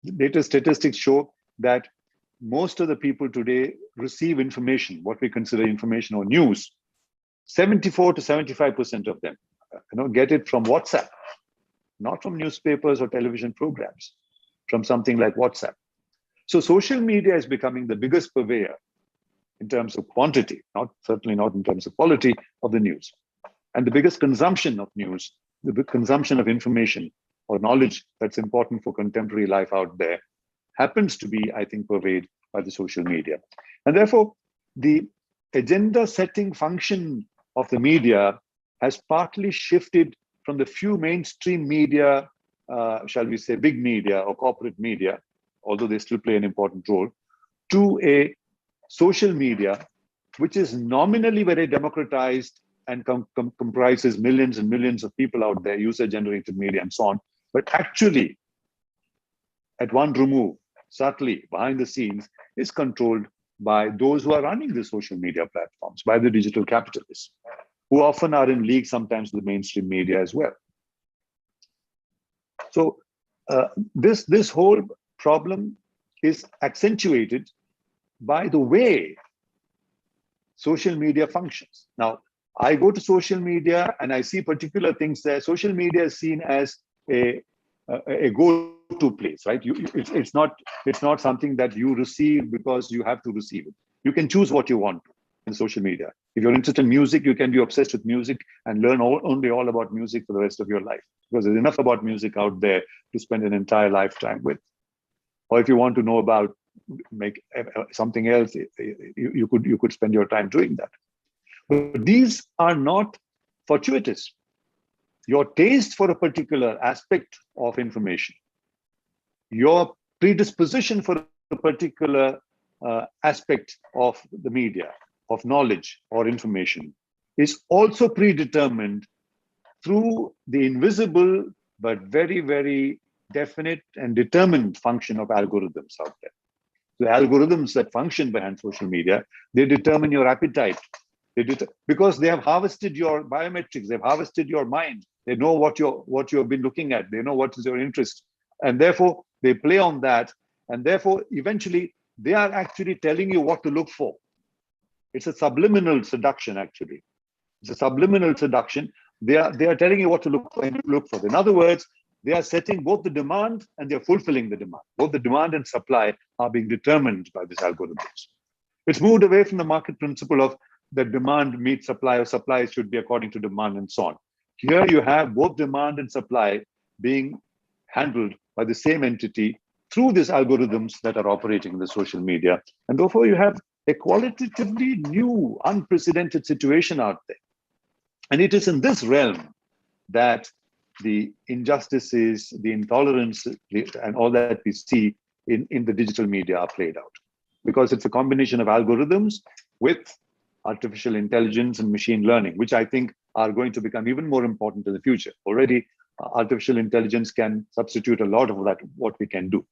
latest statistics show that most of the people today receive information, what we consider information or news. 74 to 75% of them, get it from WhatsApp, not from newspapers or television programs, from something like WhatsApp. So social media is becoming the biggest purveyor in terms of quantity, certainly not in terms of quality of the news. And the biggest consumption of news, the big consumption of information or knowledge that's important for contemporary life out there, happens to be, I think, pervaded by the social media. And therefore, the agenda setting function of the media has partly shifted from the few mainstream media, shall we say big media or corporate media, although they still play an important role, to a social media, which is nominally very democratized and comprises millions and millions of people out there, user-generated media and so on, but actually, at one remove, subtly, behind the scenes, is controlled by those who are running the social media platforms, by the digital capitalists, who often are in league sometimes with the mainstream media as well. So this whole problem is accentuated by the way social media functions. Now, I go to social media and I see particular things there. Social media is seen as a go-to place, right? It's not something that you receive because you have to receive it. You can choose what you want in social media. If you're interested in music, you can be obsessed with music and learn only all about music for the rest of your life, because there's enough about music out there to spend an entire lifetime with. Or if you want to know about something else, you could spend your time doing that. But these are not fortuitous. Your taste for a particular aspect of information, your predisposition for a particular aspect of the media, of knowledge or information, is also predetermined through the invisible but very, very definite and determined function of algorithms out there. The algorithms that function behind social media, they determine your appetite. Because they have harvested your biometrics, they've harvested your mind. They know what you have been looking at. They know what is your interest. And therefore, they play on that. And therefore, eventually, they are actually telling you what to look for. It's a subliminal seduction, actually. It's a subliminal seduction. They are telling you what to look for. In other words, they are setting both the demand and they're fulfilling the demand. Both the demand and supply are being determined by these algorithms. It's moved away from the market principle of that demand meets supply, or supply should be according to demand and so on. Here you have both demand and supply being handled by the same entity through these algorithms that are operating in the social media. And therefore you have a qualitatively new, unprecedented situation out there. And it is in this realm that the injustices, the intolerance, and all that we see in the digital media are played out. Because it's a combination of algorithms with artificial intelligence and machine learning, which I think are going to become even more important in the future. Already, artificial intelligence can substitute a lot of that, what we can do.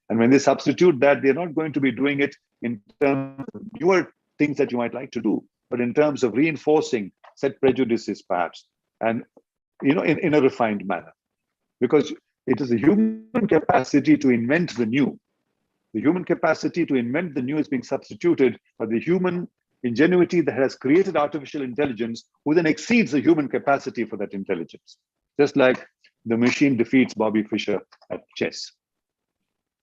And when they substitute that, they're not going to be doing it in terms of newer things that you might like to do, but in terms of reinforcing set prejudices, perhaps, and in a refined manner. Because it is the human capacity to invent the new. The human capacity to invent the new is being substituted by the human ingenuity that has created artificial intelligence, who then exceeds the human capacity for that intelligence. Just like the machine defeats Bobby Fischer at chess.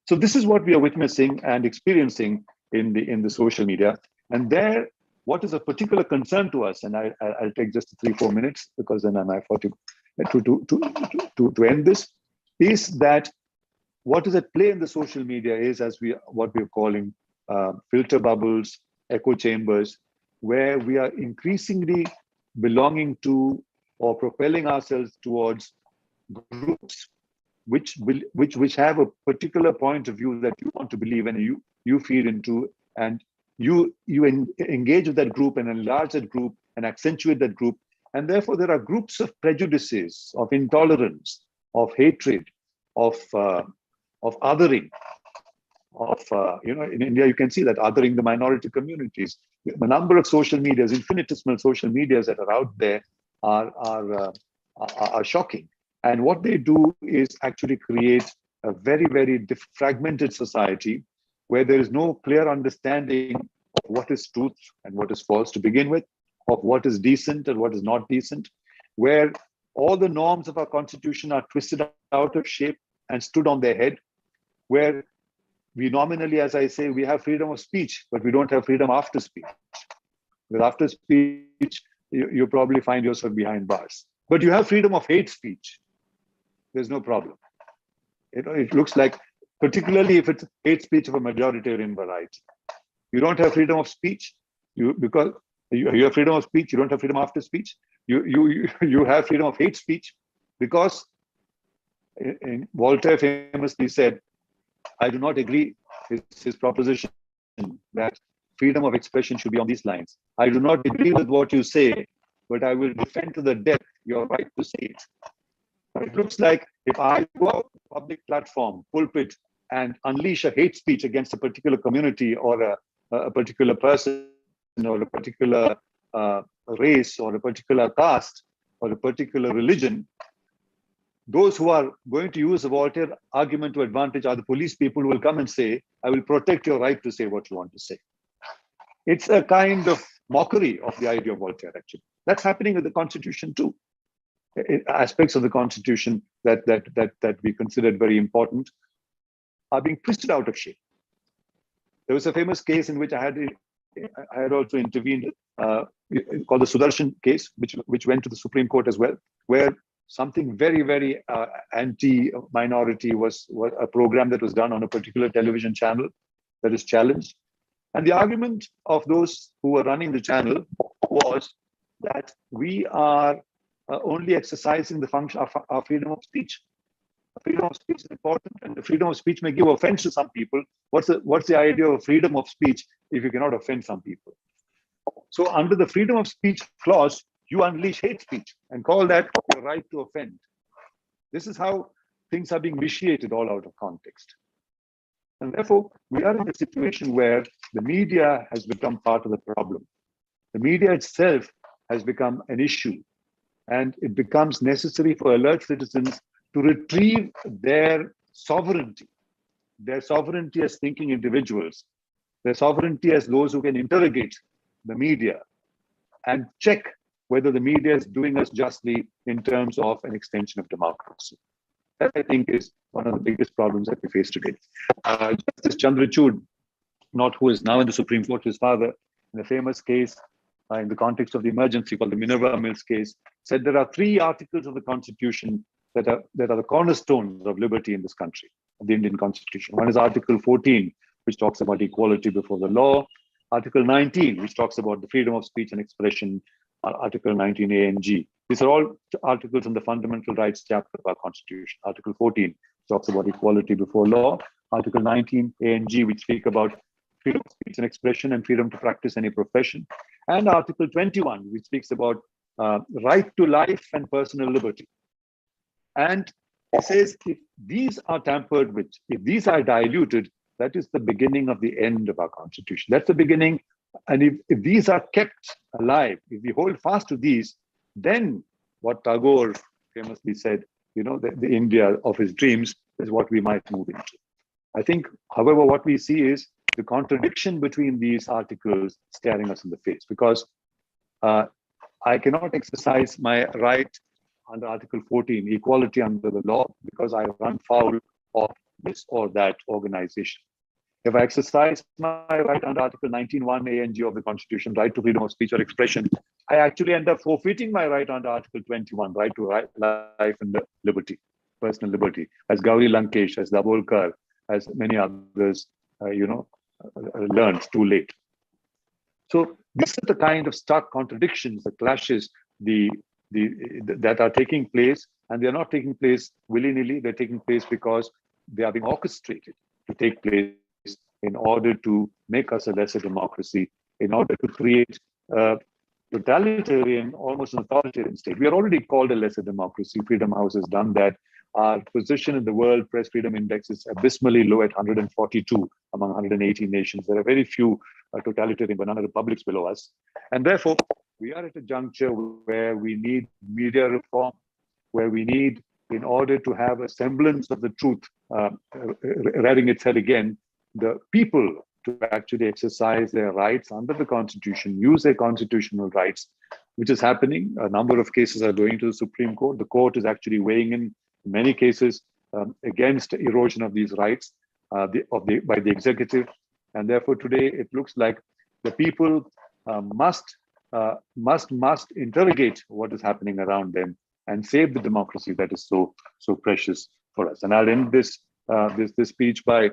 So this is what we are witnessing and experiencing in the social media. And there what is a particular concern to us, and I'll take just 3-4 minutes because then I'm at 40 to end this, is that what is at play in the social media is what we're calling filter bubbles, echo chambers, where we are increasingly belonging to or propelling ourselves towards groups which have a particular point of view that you want to believe and you feed into, and you engage with that group and enlarge that group and accentuate that group. And therefore there are groups of prejudices, of intolerance, of hatred, of othering, in India you can see that othering the minority communities. The number of social medias, infinitesimal social medias that are out there are shocking. And what they do is actually create a very, very fragmented society where there is no clear understanding of what is truth and what is false to begin with, of what is decent and what is not decent, where all the norms of our constitution are twisted out of shape and stood on their head, where we nominally, as I say, we have freedom of speech, but we don't have freedom after speech. Because after speech, you probably find yourself behind bars. But you have freedom of hate speech. There's no problem. It looks like, particularly if it's hate speech of a majoritarian variety. You don't have freedom of speech, because you have freedom of speech, you don't have freedom after speech. You have freedom of hate speech because Voltaire famously said, I do not agree with his proposition that freedom of expression should be on these lines. I do not agree with what you say, but I will defend to the death your right to say it. It looks like if I go out to a public platform, pulpit, and unleash a hate speech against a particular community or a particular person or a particular race or a particular caste or a particular religion, those who are going to use the Voltaire argument to advantage are the police people who will come and say, I will protect your right to say what you want to say. It's a kind of mockery of the idea of Voltaire, actually. That's happening with the Constitution too. Aspects of the Constitution that we considered very important are being twisted out of shape. There was a famous case in which I had also intervened, called the Sudarshan Case, which went to the Supreme Court as well, where something very, very anti-minority was a program that was done on a particular television channel that is challenged. And the argument of those who were running the channel was that we are only exercising the function of our freedom of speech. Freedom of speech is important, and the freedom of speech may give offense to some people. What's the idea of freedom of speech if you cannot offend some people? So under the freedom of speech clause, you unleash hate speech and call that your right to offend. This is how things are being vitiated all out of context. And therefore, we are in a situation where the media has become part of the problem. The media itself has become an issue, and it becomes necessary for alert citizens to retrieve their sovereignty as thinking individuals, their sovereignty as those who can interrogate the media and check whether the media is doing us justly in terms of an extension of democracy. That, I think, is one of the biggest problems that we face today. Justice Chandrachud, who is now in the Supreme Court, his father, in a famous case in the context of the emergency called the Minerva Mills case, said there are 3 articles of the Constitution that are the cornerstones of liberty in this country, of the Indian Constitution. One is Article 14, which talks about equality before the law. Article 19, which talks about the freedom of speech and expression. Article 19A and G. These are all articles in the fundamental rights chapter of our Constitution. Article 14 talks about equality before law. Article 19A and G, which speak about freedom of speech and expression and freedom to practice any profession. And Article 21, which speaks about right to life and personal liberty. And it says if these are tampered with, if these are diluted, that is the beginning of the end of our Constitution. That's the beginning. And if these are kept alive, if we hold fast to these, then what Tagore famously said, the India of his dreams is what we might move into. I think, however, what we see is the contradiction between these articles staring us in the face, because I cannot exercise my right under Article 14, equality under the law, because I run foul of this or that organization. If I exercise my right under Article 19(1) A and G of the Constitution, right to freedom of speech or expression, I actually end up forfeiting my right under Article 21, right to life and liberty, personal liberty, as Gauri Lankesh, as Dabolkar, as many others, learned too late. So these are the kind of stark contradictions, the clashes, that are taking place, and they're not taking place willy-nilly. They're taking place because they are being orchestrated to take place in order to make us a lesser democracy, in order to create a totalitarian, almost an authoritarian state. We are already called a lesser democracy. Freedom House has done that. Our position in the World Press Freedom Index is abysmally low at 142 among 180 nations. There are very few totalitarian banana republics below us. And therefore, we are at a juncture where we need media reform, where we need, in order to have a semblance of the truth rearing its head again, the people to actually exercise their rights under the Constitution, use their constitutional rights, which is happening. A number of cases are going to the Supreme Court. The court is actually weighing in many cases against erosion of these rights by the executive. And therefore, today it looks like the people must interrogate what is happening around them and save the democracy that is so precious for us. And I'll end this speech by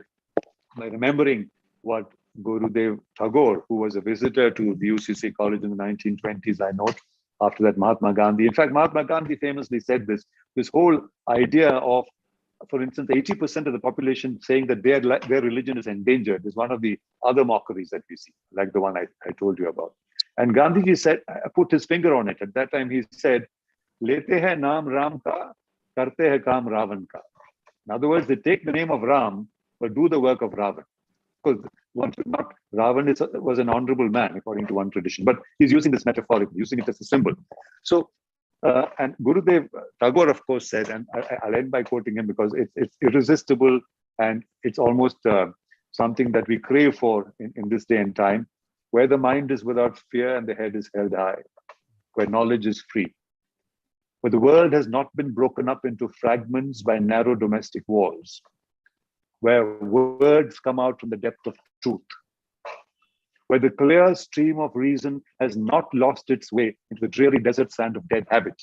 remembering what Gurudev Tagore, who was a visitor to the UCC college in the 1920s, I note. After that, Mahatma Gandhi. In fact, Mahatma Gandhi famously said this whole idea of, for instance, 80% of the population saying that their religion is endangered is one of the other mockeries that we see, like the one I told you about. And Gandhiji said, put his finger on it. At that time, he said, "Lete hai naam Ram ka, karte hai kaam Ravan ka." In other words, they take the name of Ram, but do the work of Ravan. Because Ravan was an honorable man, according to one tradition, but he's using this metaphorically, using it as a symbol. So, and Gurudev Tagore, of course, said, and I'll end by quoting him because it's irresistible and it's almost something that we crave for in this day and time, where the mind is without fear and the head is held high, where knowledge is free, where the world has not been broken up into fragments by narrow domestic walls, where words come out from the depth of truth, where the clear stream of reason has not lost its way into the dreary desert sand of dead habit,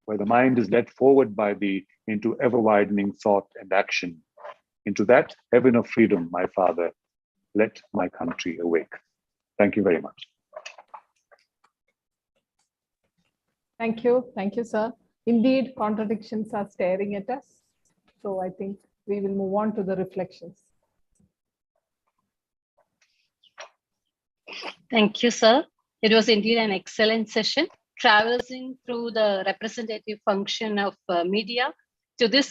where the mind is led forward into ever-widening thought and action. Into that heaven of freedom, my Father, let my country awake. Thank you very much. Thank you, sir. Indeed, contradictions are staring at us. So I think we will move on to the reflections. Thank you, sir. It was indeed an excellent session, traversing through the representative function of media to this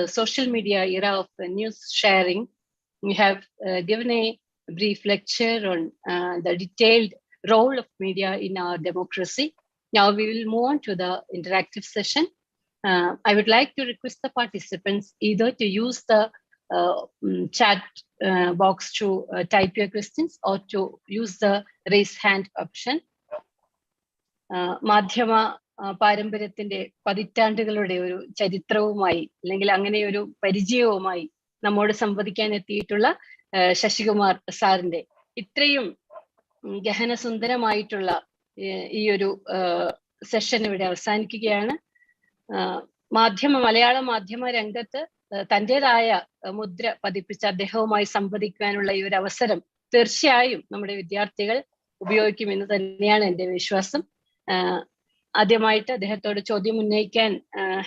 social media era of news sharing. We have given a brief lecture on the detailed role of media in our democracy. Now we will move on to the interactive session. I would like to request the participants either to use the chat box to type your questions or to use the raise hand option. മാധ്യമ പാരമ്പര്യത്തിന്റെ പതിറ്റാണ്ടുകളുടെ ഒരു ചരിത്രവുമായി അല്ലെങ്കിൽ അങ്ങനെ ഒരു പരിചയവുമായി നമ്മോട് സംവദിക്കാൻ എത്തിയിട്ടുള്ള ശശികുമാർ സാറിന്റെ ഇത്രയും ഗഹനസുന്ദരമായിട്ടുള്ള ഈ ഒരു സെഷൻ ഇവിടെ അവസാനിക്കുകയാണ്. മലയാള മാധ്യമ രംഗത്ത് തൻ്റെതായ മുദ്ര പതിപ്പിച്ച അദ്ദേഹവുമായി സംവദിക്കാനുള്ള ഈ ഒരു അവസരം തീർച്ചയായും നമ്മുടെ വിദ്യാർത്ഥികൾ ഉപയോഗിക്കുമെന്ന് തന്നെയാണ് എൻ്റെ വിശ്വാസം. ആദ്യമായിട്ട് അദ്ദേഹത്തോട് ചോദ്യം ഉന്നയിക്കാൻ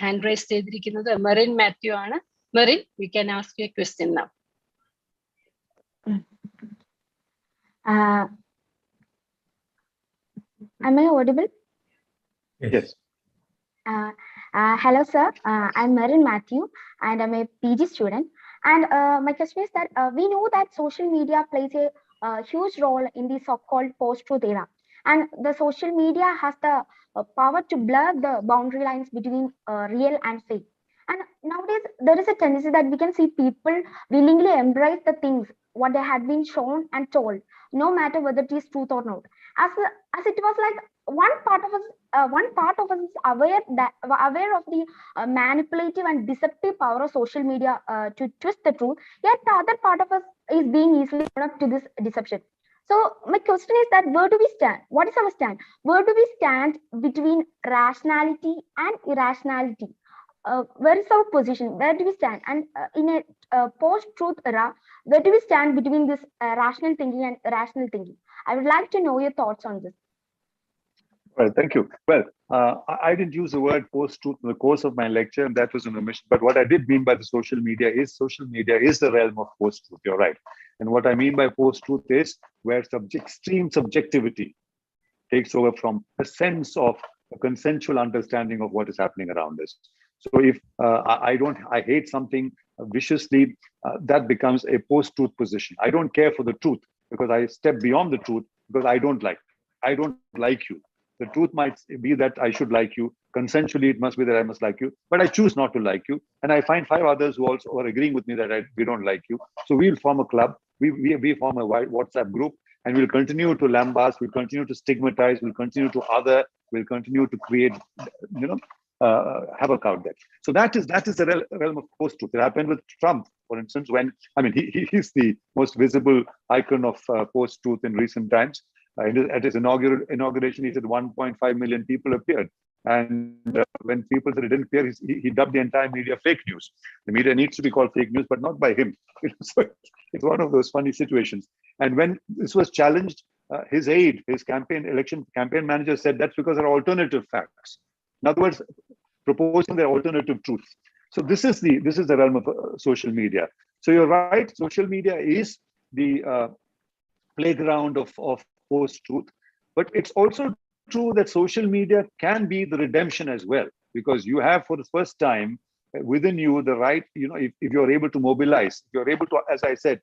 ഹാൻഡ് റൈസ് ചെയ്തിരിക്കുന്നത് മെറിൻ മാത്യു ആണ്. Merin, you can ask your question now. Am I audible? Yes. Hello, sir. I'm Marin Matthew, and I'm a PG student. And my question is that we know that social media plays a huge role in the so-called post-truth era. And the social media has the power to blur the boundary lines between real and fake. And nowadays, there is a tendency that we can see people willingly embrace the things what they had been shown and told, no matter whether it is truth or not. As it was like one part of us one part of us is aware of the manipulative and deceptive power of social media to twist the truth, yet the other part of us is being easily drawn up to this deception. So my question is that where do we stand? What is our stand? Where do we stand between rationality and irrationality? Where is our position? Where do we stand? And in a post-truth era, where do we stand between this rational thinking and irrational thinking? I would like to know your thoughts on this. Well, thank you. Well, I didn't use the word post-truth in the course of my lecture, and that was an omission. But what I did mean by the social media is the realm of post-truth. You're right. And what I mean by post-truth is where extreme subjectivity takes over from a sense of a consensual understanding of what is happening around us. So if I hate something viciously, that becomes a post-truth position. I don't care for the truth because I step beyond the truth because I don't like you. The truth might be that I should like you. Consensually, it must be that I must like you, but I choose not to like you. And I find 5 others who also are agreeing with me that we don't like you. So we'll form a club. We form a WhatsApp group, and we'll continue to lambast, we'll continue to stigmatize, we'll continue to other, we'll continue to create, havoc out there. So that is the realm of post-truth. It happened with Trump, for instance, when, he's the most visible icon of post-truth in recent times. At his inauguration, he said 1.5 million people appeared. And when people said it didn't appear, he dubbed the entire media fake news. The media needs to be called fake news, but not by him. So it's one of those funny situations. And when this was challenged, his aide, his election campaign manager said that's because there are alternative facts. In other words, proposing their alternative truth. So this is the realm of social media. So you're right, social media is the playground of post-truth, but it's also true that social media can be the redemption as well, because you have for the first time within you the right, if you're able to mobilize, if you're able to, as I said,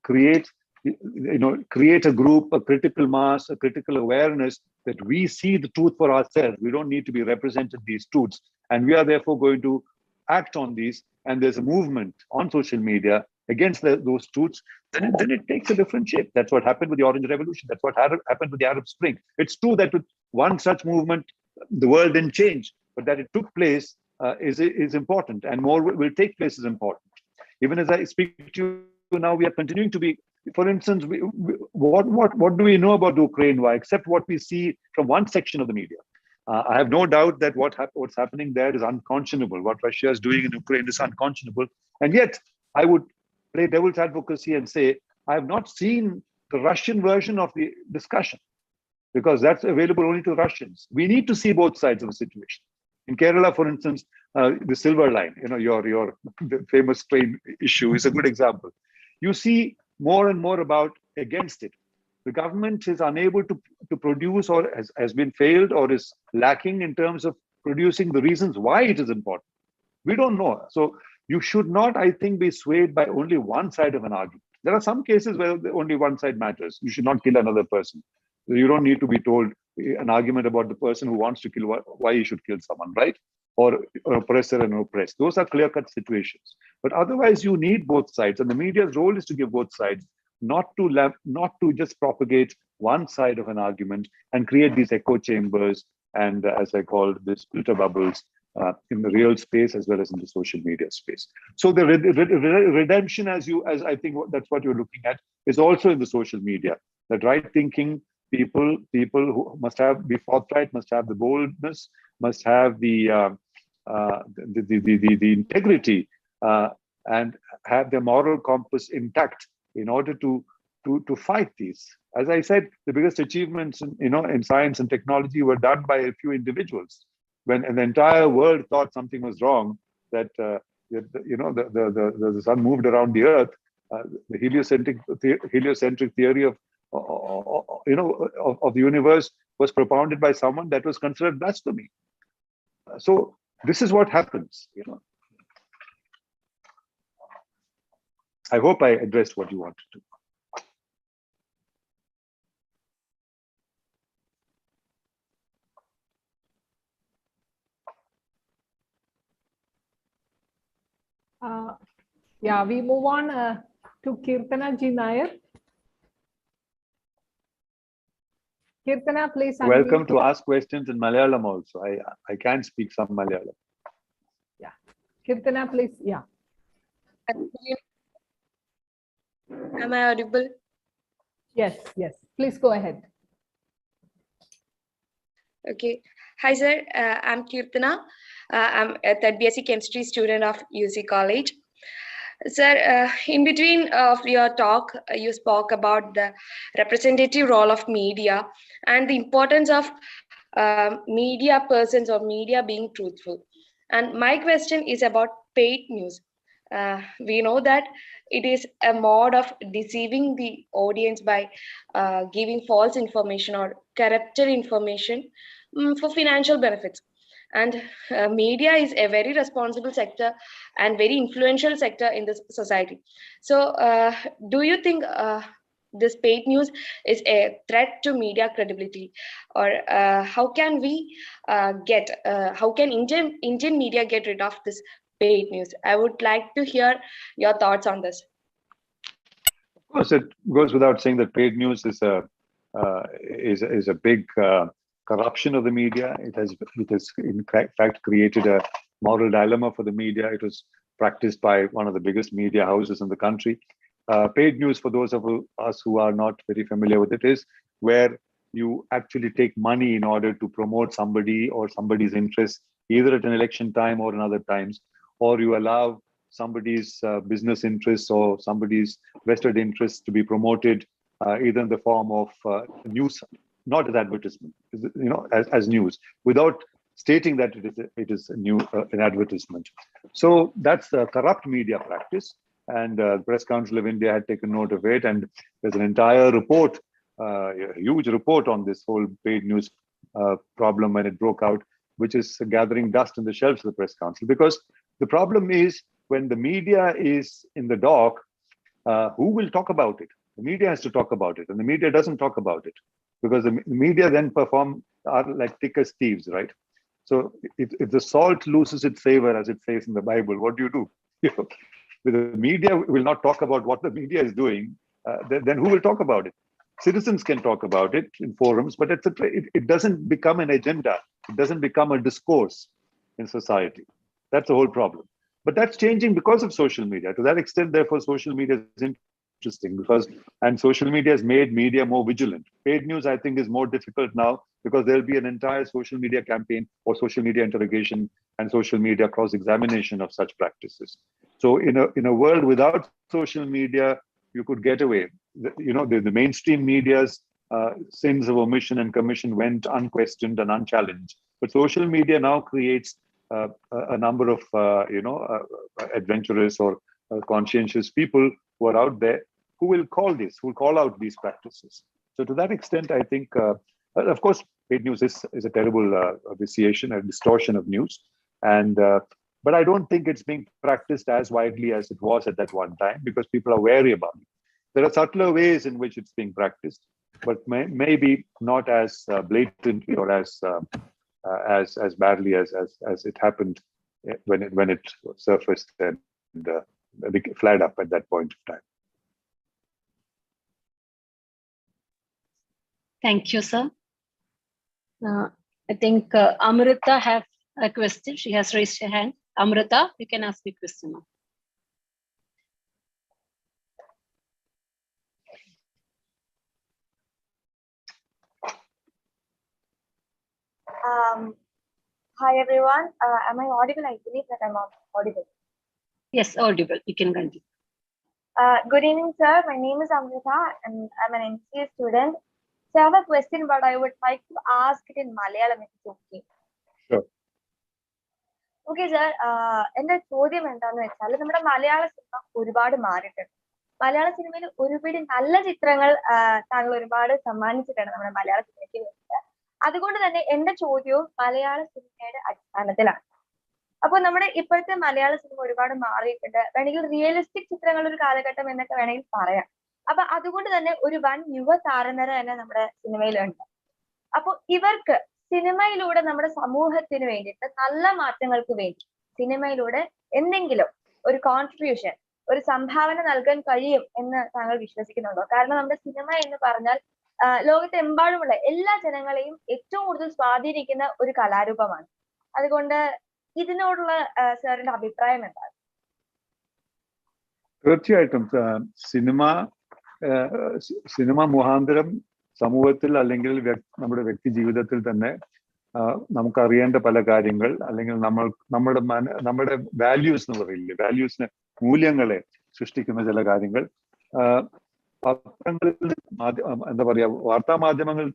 create a group, a critical mass, a critical awareness that we see the truth for ourselves. We don't need to be represented these truths, and we are therefore going to act on these. And there's a movement on social media against those truths, then it takes a different shape. That's what happened with the Orange Revolution. That's what happened with the Arab Spring. It's true that with one such movement, the world didn't change, but that it took place is important, and more will take place is important. Even as I speak to you now, we are continuing to be, for instance, what do we know about the Ukraine war, except what we see from one section of the media? I have no doubt that what's happening there is unconscionable. What Russia is doing in Ukraine is unconscionable. And yet, I would play devil's advocacy and say, I have not seen the Russian version of the discussion, because that's available only to Russians. We need to see both sides of the situation. In Kerala, for instance, the Silver Line, your the famous train issue is a good example. You see more and more about against it. The government is unable to produce, or has been failed, or is lacking in terms of producing the reasons why it is important. We don't know. So you should not, I think, be swayed by only one side of an argument. There are some cases where only one side matters. You should not kill another person. You don't need to be told an argument about the person who wants to kill, why he should kill someone, right? Or oppressor and oppressed. Those are clear-cut situations. But otherwise, you need both sides. And the media's role is to give both sides, not to just propagate one side of an argument and create these echo chambers and, as I called, the filter bubbles in the real space as well as in the social media space. So the redemption, as I think that's what you're looking at, is also in the social media. That right-thinking people who must be forthright, must have the boldness, must have the integrity, and have their moral compass intact in order to fight these. As I said, the biggest achievements in science and technology were done by a few individuals. When the entire world thought something was wrong, that the sun moved around the earth, the heliocentric theory of the universe was propounded by someone that was considered blasphemy. So this is what happens. I hope I addressed what you wanted to. We move on to Kirtana Ji Nair. Kirtana, please unmute. Welcome to ask questions in Malayalam also. I can speak some Malayalam. Yeah. Kirtana, please. Yeah. Am I audible? Yes, yes. Please go ahead. Okay. Hi, sir. I'm Kirtana. I'm a third BSc chemistry student of UC College. Sir, in between of your talk, you spoke about the representative role of media and the importance of media persons or media being truthful. And my question is about paid news. We know that it is a mode of deceiving the audience by giving false information or corrupted information for financial benefits. And media is a very responsible sector and very influential sector in this society. So do you think this paid news is a threat to media credibility, or how can we how can Indian media get rid of this paid news? I would like to hear your thoughts on this. Of course, it goes without saying that paid news is a big corruption of the media. It has in fact created a moral dilemma for the media. It was practiced by one of the biggest media houses in the country. Paid news, for those of us who are not very familiar with it, is where you actually take money in order to promote somebody or somebody's interests, either at an election time or in other times, or you allow somebody's business interests or somebody's vested interests to be promoted either in the form of news, not as advertisement, as news, without stating that it is an advertisement. So that's the corrupt media practice, and the Press Council of India had taken note of it, and there's an entire report, a huge report on this whole paid news problem when it broke out, which is gathering dust in the shelves of the Press Council. Because the problem is, when the media is in the dock, who will talk about it? The media has to talk about it, and the media doesn't talk about it, because the media then are like thick as thieves, right? So if the salt loses its savor, as it says in the Bible, what do? The media will not talk about what the media is doing, then who will talk about it? Citizens can talk about it in forums, but it doesn't become an agenda. It doesn't become a discourse in society. That's the whole problem. But that's changing because of social media. To that extent, therefore, social media is interesting and social media has made media more vigilant. Paid news, I think, is more difficult now because there'll be an entire social media campaign or social media interrogation and social media cross-examination of such practices. So in a world without social media, you could get away. The mainstream media's sins of omission and commission went unquestioned and unchallenged. But social media now creates a number of adventurous or conscientious people who are out there who will call out these practices. So to that extent, I think, of course, paid news is a terrible vitiation, a distortion of news. But I don't think it's being practiced as widely as it was at that one time, because people are wary about it. There are subtler ways in which it's being practiced, but maybe not as blatantly or as badly as it happened when it surfaced and flared up at that point of time. Thank you, sir. I think Amrita have a question. She has raised her hand. Amrita, you can ask the question now. Hi everyone. Am I audible? I believe that I'm audible. Yes, audible. You can continue. Good evening, sir. My name is Amrita and I'm an MCA student. So I have a question, but I would like to ask it in Malayalam if it's okay. Sure. Okay, sir. എൻ്റെ ചോദ്യം എന്താണെന്ന് വെച്ചാൽ നമ്മുടെ മലയാള cinema ഒരുപാട് മാറിയിട്ടുണ്ട്. മലയാള സിനിമയിൽ ഒരുപിടി നല്ല ചിത്രങ്ങൾ താങ്കൾ ഒരുപാട് സമ്മാനിച്ചിട്ടാണ് നമ്മുടെ മലയാള സിനിമയ്ക്ക് വേണ്ടിയിട്ട്. അതുകൊണ്ട് തന്നെ എന്റെ ചോദ്യവും മലയാള സിനിമയുടെ അടിസ്ഥാനത്തിലാണ്. അപ്പോൾ നമ്മുടെ ഇപ്പോഴത്തെ മലയാള സിനിമ ഒരുപാട് മാറിയിട്ടുണ്ട്. വേണമെങ്കിൽ റിയലിസ്റ്റിക് ചിത്രങ്ങൾ ഒരു കാലഘട്ടം എന്നൊക്കെ വേണമെങ്കിൽ പറയാം. അപ്പൊ അതുകൊണ്ട് തന്നെ ഒരു വൻ യുവ താരനിര തന്നെ നമ്മുടെ സിനിമയിലുണ്ട്. അപ്പൊ ഇവർക്ക് സിനിമയിലൂടെ നമ്മുടെ സമൂഹത്തിന് വേണ്ടിയിട്ട് നല്ല മാറ്റങ്ങൾക്ക് വേണ്ടി സിനിമയിലൂടെ എന്തെങ്കിലും ഒരു കോൺട്രിബ്യൂഷൻ, ഒരു സംഭാവന നൽകാൻ കഴിയും എന്ന് താങ്കൾ വിശ്വസിക്കുന്നുണ്ടോ? കാരണം നമ്മുടെ സിനിമ എന്ന് പറഞ്ഞാൽ ലോകത്തെമ്പാടുമുള്ള എല്ലാ ജനങ്ങളെയും ഏറ്റവും കൂടുതൽ സ്വാധീനിക്കുന്ന ഒരു കലാരൂപമാണ്. അതുകൊണ്ട് ഇതിനോടുള്ള സാറിന്റെ അഭിപ്രായം എന്താണ്? തീർച്ചയായിട്ടും സിനിമ മുഖാന്തരം സമൂഹത്തിൽ അല്ലെങ്കിൽ നമ്മുടെ വ്യക്തി ജീവിതത്തിൽ തന്നെ നമുക്ക് അറിയേണ്ട പല കാര്യങ്ങൾ, അല്ലെങ്കിൽ നമ്മുടെ വാല്യൂസ് എന്ന് പറയില്ലേ, വാല്യൂസിന് മൂല്യങ്ങളെ സൃഷ്ടിക്കുന്ന ചില കാര്യങ്ങൾ പത്രങ്ങളിൽ എന്താ പറയാ, വാർത്താ മാധ്യമങ്ങളിൽ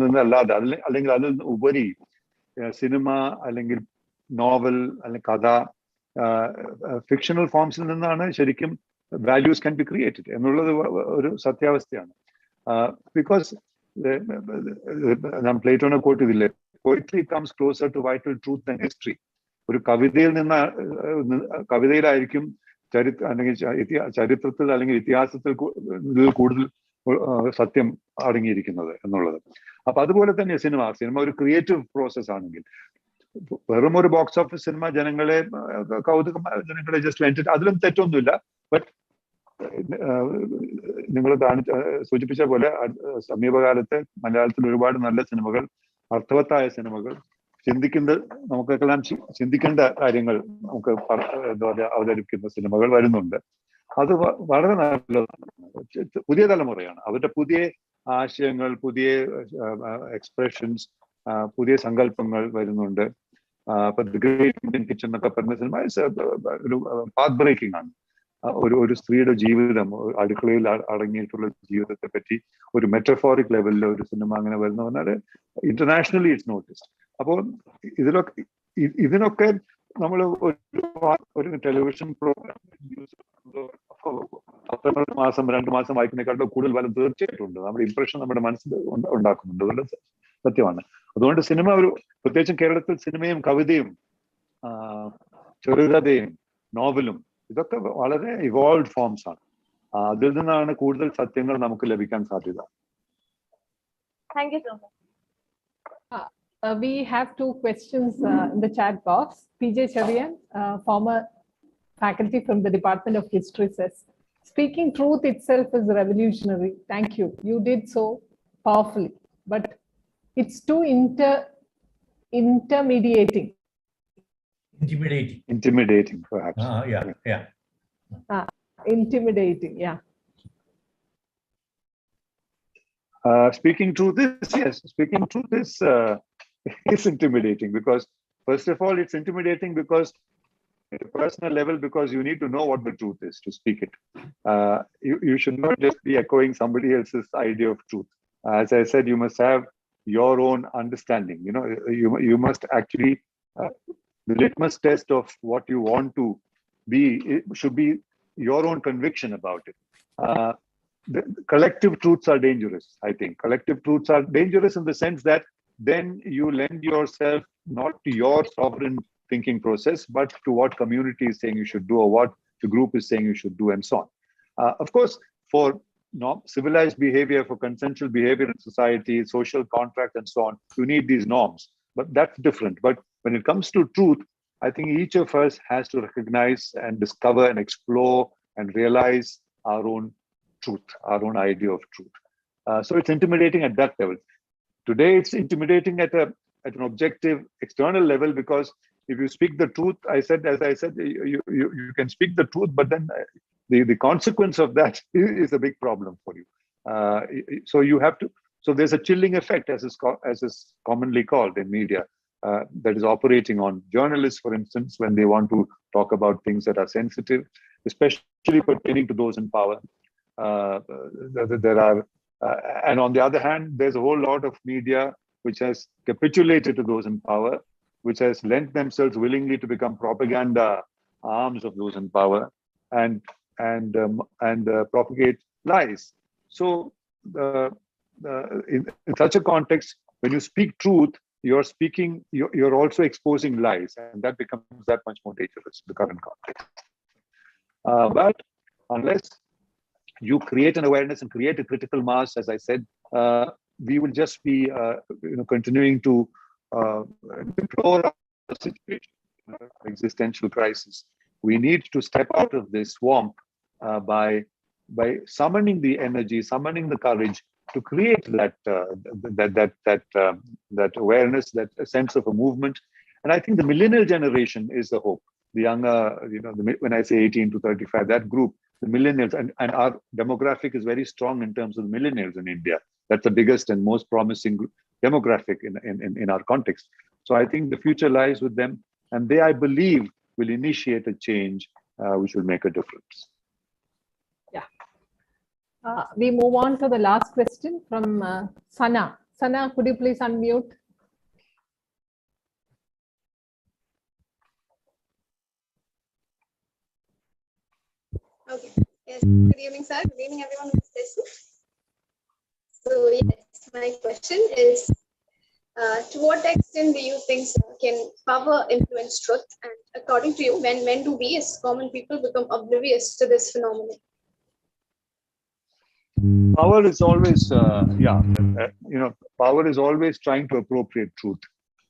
നിന്നല്ലാതെ അല്ലെങ്കിൽ അതിൽ നിന്ന് ഉപരി സിനിമ അല്ലെങ്കിൽ നോവൽ അല്ലെങ്കിൽ കഥ, ഫിക്ഷണൽ ഫോംസിൽ നിന്നാണ് ശരിക്കും വാല്യൂസ് ക്യാൻ ബി ക്രിയേറ്റഡ് എന്നുള്ളത് ഒരു സത്യാവസ്ഥയാണ്. ബിക്കോസ് ഞാൻ പ്ലേറ്റോനെ കോട്ട് ചെയ്തില്ലേ, poetry comes closer to vital truth and history. ഒരു കവിതയിലായിരിക്കും ചരിത്രത്തിൽ അല്ലെങ്കിൽ ഇതിഹാസത്തിൽ കൂടുതൽ സത്യം അടങ്ങിയിരിക്കുന്നത് എന്നുള്ളത്. അപ്പൊ അതുപോലെ തന്നെ സിനിമ ഒരു ക്രിയേറ്റീവ് പ്രോസസ് ആണെങ്കിൽ, വെറും ഒരു ബോക്സ് ഓഫീസ് സിനിമ ജനങ്ങളെ ജസ്റ്റ് അതിലും തെറ്റൊന്നുമില്ല. ബട്ട് നിങ്ങൾ സൂചിപ്പിച്ച പോലെ സമീപകാലത്ത് മലയാളത്തിൽ ഒരുപാട് നല്ല സിനിമകൾ, അർത്ഥവത്തായ സിനിമകൾ, നമുക്കെല്ലാം ചിന്തിക്കേണ്ട കാര്യങ്ങൾ നമുക്ക് എന്താ പറയുക അവതരിപ്പിക്കുന്ന സിനിമകൾ വരുന്നുണ്ട്. അത് വളരെ നല്ലതാണ്. പുതിയ തലമുറയാണ്, അവരുടെ പുതിയ ആശയങ്ങൾ, പുതിയ എക്സ്പ്രഷൻസ്, പുതിയ സങ്കല്പങ്ങൾ വരുന്നുണ്ട്. ഇപ്പൊ ദി ഗ്രേറ്റ് ഇന്ത്യൻ കിച്ചൺ എന്നൊക്കെ പറഞ്ഞ സിനിമ ഒരു പാത്ത് ബ്രേക്കിംഗ് ആണ്. ഒരു സ്ത്രീയുടെ ജീവിതം, അടുക്കളയിൽ അടങ്ങിയിട്ടുള്ള ജീവിതത്തെ പറ്റി ഒരു മെറ്റഫോറിക് ലെവലിൽ ഒരു സിനിമ അങ്ങനെ വരുന്ന പറഞ്ഞാൽ ഇന്റർനാഷണലി ഇറ്റ്സ് നോട്ടീസ്ഡ്. അപ്പോൾ ഇതിനൊക്കെ നമ്മൾ ഒരു ടെലിവിഷൻ പ്രോഗ്രാം 2 മാസം വായിക്കുന്നതിനേക്കാളും കൂടുതൽ ഫലം തീർച്ചയായിട്ടും ഉണ്ട്. നമ്മുടെ ഇംപ്രഷൻ നമ്മുടെ മനസ്സിൽ ഉണ്ടാക്കുന്നുണ്ട്. അതുകൊണ്ട് സത്യമാണ്. അതുകൊണ്ട് സിനിമ പ്രത്യേകിച്ചും കേരളത്തിൽ സിനിമയും കവിതയും ചെറുകഥയും നോവലും ഇതൊക്കെ വളരെ ഇവോൾവ് ഫോംസ് ആണ്. അതിൽ നിന്നാണ് കൂടുതൽ സത്യങ്ങൾ നമുക്ക് ലഭിക്കാൻ സാധ്യത. Thank you so much. We have 2 questions in the chat box. PJ Chavian, former faculty from the Department of History, says, "Speaking truth itself is revolutionary. Thank you. You did so powerfully, but it's too intimidating, perhaps." Intimidating, yeah. Speaking truth is intimidating, because first of all, it's intimidating because at a personal level, because you need to know what the truth is to speak it. You should not just be echoing somebody else's idea of truth. As I said, you must have your own understanding. You must actually the litmus test of what you want to be, it should be your own conviction about it. The collective truths are dangerous. I think collective truths are dangerous in the sense that then you lend yourself not to your sovereign thinking process, but to what community is saying you should do, or what the group is saying you should do, and so on. Of course, for civilized behavior, for consensual behavior in society, social contract, and so on, you need these norms. But that's different. But when it comes to truth, I think each of us has to recognize and discover and explore and realize our own truth, our own idea of truth. So it's intimidating at that level. Today, it's intimidating at an objective, external level, because if you speak the truth, as I said, you can speak the truth, but then the consequence of that is a big problem for you. So you have to. So there's a chilling effect, as is commonly called in media, that is operating on journalists, for instance, when they want to talk about things that are sensitive, especially pertaining to those in power. There are, and on the other hand, there's a whole lot of media which has capitulated to those in power, which has lent themselves willingly to become propaganda arms of those in power and propagate lies. So in such a context, when you speak truth, you're also exposing lies, and that becomes that much more dangerous in the current context. But unless you create an awareness and create a critical mass, as I said, we will just be continuing to deplore our situation, existential crisis. We need to step out of this swamp by summoning the energy, summoning the courage to create that awareness, that sense of a movement. And I think the millennial generation is the hope. The younger, when I say 18 to 35, that group, the millennials, and our demographic is very strong in terms of the millennials in India. That's the biggest and most promising demographic in our context. So I think the future lies with them, and they, I believe, will initiate a change which will make a difference. Yeah. We move on to the last question from Sana. Sana, could you please unmute? Okay. Yes. Good evening, sir. Good evening, everyone who's listening. So, yes, my question is, to what extent do you think, sir, can power influence truth? And according to you, when do we as common people become oblivious to this phenomenon? Power is always, power is always trying to appropriate truth,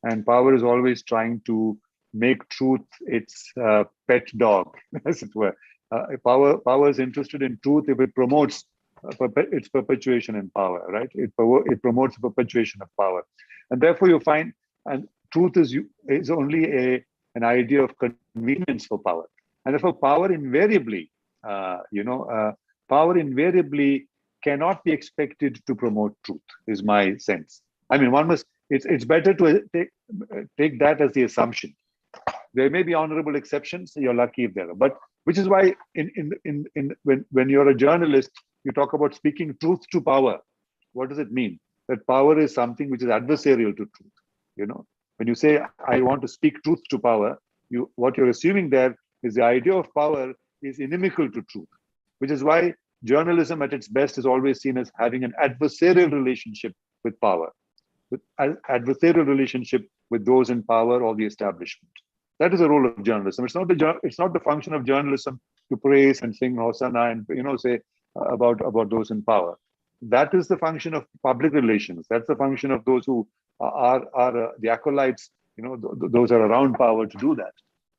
and power is always trying to make truth its pet dog, as it were. Power is interested in truth if it promotes its perpetuation in power, right? It promotes perpetuation of power, and therefore you find, and truth is only an idea of convenience for power, and therefore power invariably, cannot be expected to promote truth. Is my sense. I mean, one must. It's better to take that as the assumption. There may be honorable exceptions. You're lucky if there are, but which is why when you're a journalist, you talk about speaking truth to power. What does it mean? That power is something which is adversarial to truth. When you say I want to speak truth to power, what you're assuming there is the idea of power is inimical to truth, which is why journalism at its best is always seen as having an adversarial relationship with power, with an adversarial relationship with those in power or the establishment. That is the role of journalism. It's not the function of journalism to praise and sing Hosanna and say about those in power. That is the function of public relations. That's the function of those who are the acolytes. Those are around power to do that.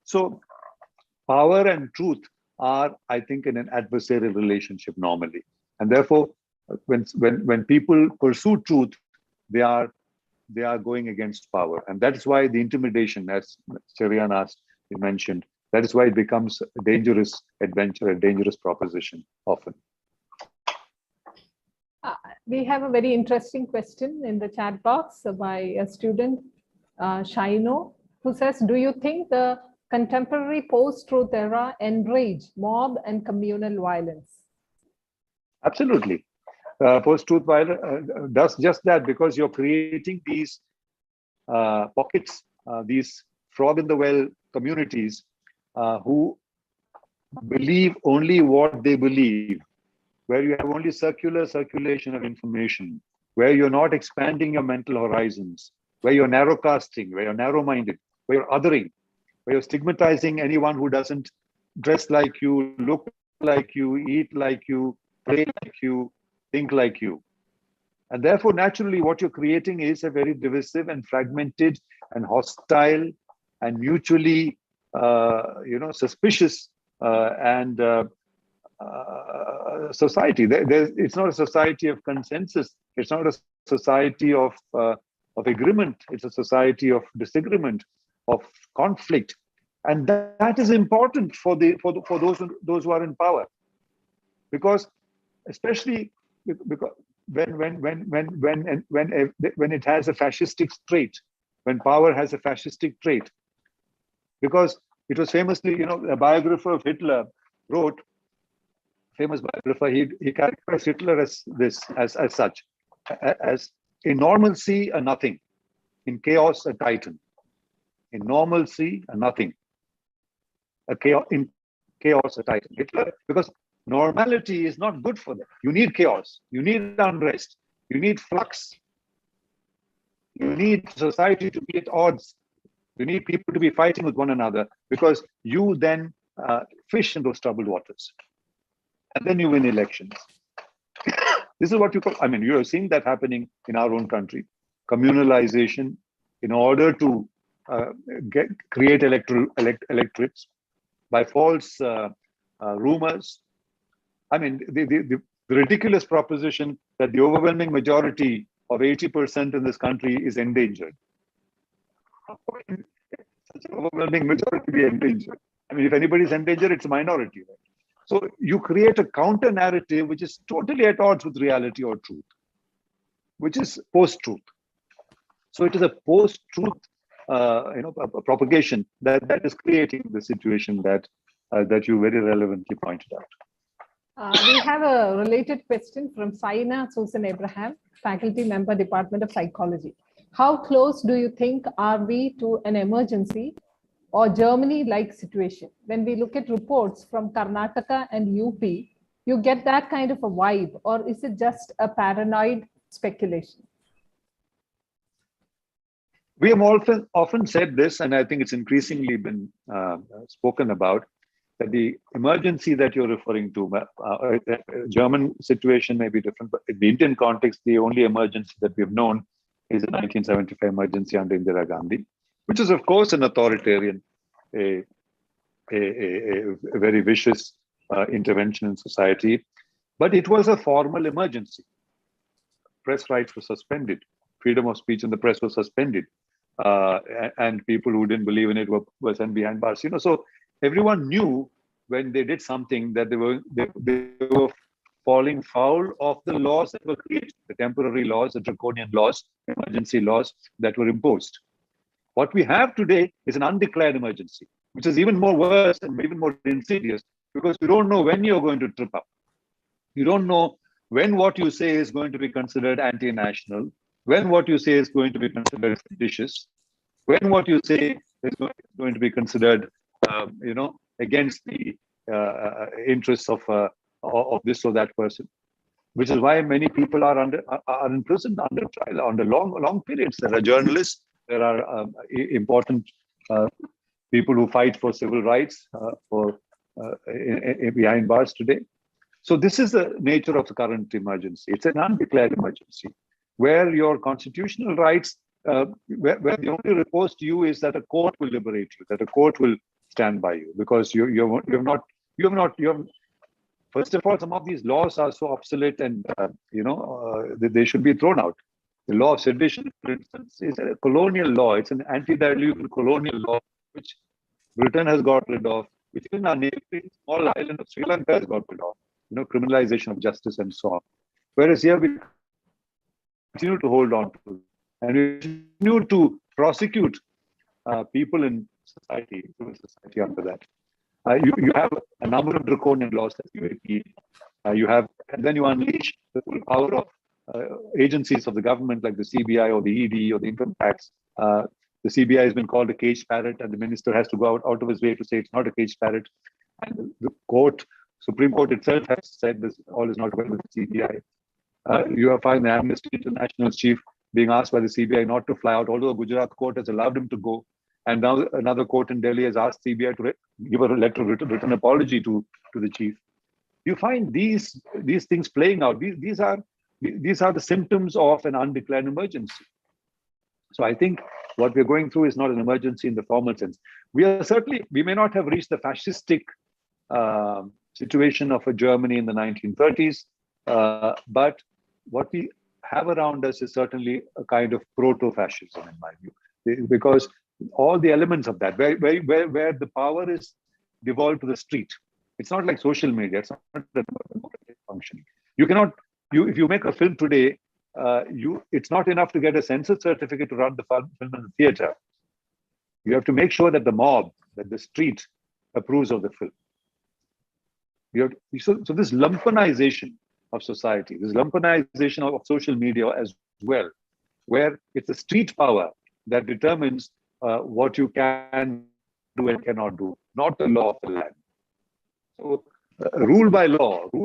So, power and truth are, I think, in an adversarial relationship normally, and therefore, when people pursue truth, they are going against power, and that is why the intimidation, as Cherian mentioned, that is why it becomes a dangerous adventure, a dangerous proposition often. We have a very interesting question in the chat box by a student, Shaino, who says, do you think the contemporary post-truth era enrage mob and communal violence? Absolutely. Post-truth violence does just that, because you're creating these pockets, these frog-in-the-well communities who believe only what they believe, where you have only circulation of information, where you're not expanding your mental horizons, where you're narrowcasting, where you're narrow-minded, where you're othering, where you're stigmatizing anyone who doesn't dress like you, look like you, eat like you, play like you, think like you. And therefore, naturally, what you're creating is a very divisive and fragmented and hostile and mutually, suspicious society. It's not a society of consensus. It's not a society of agreement. It's a society of disagreement, of conflict, and that is important for those who are in power, because especially because when it has a fascistic trait, when power has a fascistic trait, because it was famously, a biographer of Hitler wrote, famous biographer, he characterized Hitler as such, as in normalcy a nothing, in chaos a titan, in normalcy a nothing, in chaos a titan. Hitler, because normality is not good for them. You need chaos, you need unrest, you need flux, you need society to be at odds, you need people to be fighting with one another, because you then fish in those troubled waters, and then you win elections. This is what you call, you are seeing that happening in our own country, communalization in order to create electorates by false rumors. the ridiculous proposition that the overwhelming majority of 80% in this country is endangered. Such an overwhelming majority be endangered. I mean, if anybody's endangered, it's a minority. Right? So you create a counter narrative which is totally at odds with reality or truth, which is post-truth. So it is a post-truth, propagation that is creating the situation that you very relevantly pointed out. We have a related question from Saina Susan Abraham, faculty member, Department of Psychology. How close do you think are we to an emergency or Germany-like situation? When we look at reports from Karnataka and UP, you get that kind of a vibe, or is it just a paranoid speculation? We have often said this, and I think it's increasingly been spoken about, that the emergency that you're referring to, German situation may be different, but in the Indian context, the only emergency that we've known is the 1975 emergency under Indira Gandhi, which is, of course, an authoritarian, a very vicious intervention in society. But it was a formal emergency. Press rights were suspended. Freedom of speech in the press was suspended. And people who didn't believe in it were sent behind bars. So everyone knew when they did something that they were falling foul of the laws that were created, the temporary laws, the draconian laws, emergency laws that were imposed. What we have today is an undeclared emergency, which is even more worse and even more insidious, because you don't know when you're going to trip up. You don't know when what you say is going to be considered anti-national, when what you say is going to be considered seditious, when what you say is going to be considered, against the interests of this or that person, which is why many people are in prison, under trial, under long periods. There are journalists, there are important people who fight for civil rights behind bars today. So this is the nature of the current emergency. It's an undeclared emergency, where your constitutional rights, where the only recourse to you is that a court will liberate you, that a court will stand by you, because you have not. First of all, some of these laws are so obsolete, and they should be thrown out. The law of sedition, for instance, is a colonial law. It's an antediluvian colonial law which Britain has got rid of, which even our neighboring small island of Sri Lanka has got rid of. Criminalization of justice and so on. Whereas here we continue to hold on to, and we continue to prosecute people in society, civil society under that. You have a number of draconian laws that you repeat. And then you unleash the full power of agencies of the government, like the CBI or the ED or the income tax. The CBI has been called a caged parrot, and the minister has to go out of his way to say it's not a caged parrot. And the Supreme Court itself has said this all is not well with the CBI. You have found the Amnesty International's chief being asked by the CBI not to fly out, although a Gujarat court has allowed him to go. And now another court in Delhi has asked CBI to give a written apology to the chief. You find these things playing out. These are the symptoms of an undeclared emergency. So I think what we're going through is not an emergency in the formal sense. We may not have reached the fascistic situation of a Germany in the 1930s, but what we have around us is certainly a kind of proto-fascism, in my view, because all the elements of that, where the power is devolved to the street. It's not like social media. It's not a function. If you make a film today, it's not enough to get a censor certificate to run the film in the theater. You have to make sure that the mob, that the street approves of the film. So this lumpenization of society, this lumpenization of social media as well, where it's the street power that determines what you can do and cannot do, not the law of the land. So rule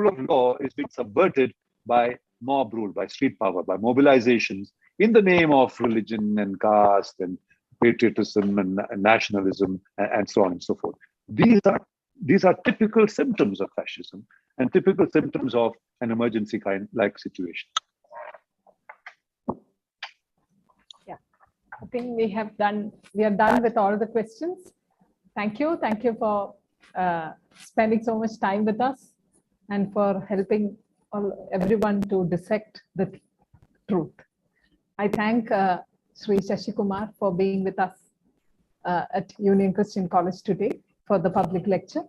of law is being subverted by mob rule, by street power, by mobilizations in the name of religion and caste and patriotism and nationalism and so on and so forth. These are typical symptoms of fascism and typical symptoms of an emergency kind-like situation. Yeah, I think we are done with all the questions. Thank you for spending so much time with us and for helping everyone to dissect the truth. I thank Shri Shashi Kumar for being with us at Union Christian College today for the public lecture.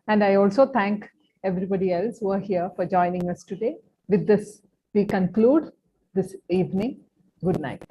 And I also thank everybody else who are here for joining us today. With this, we conclude this evening. Good night.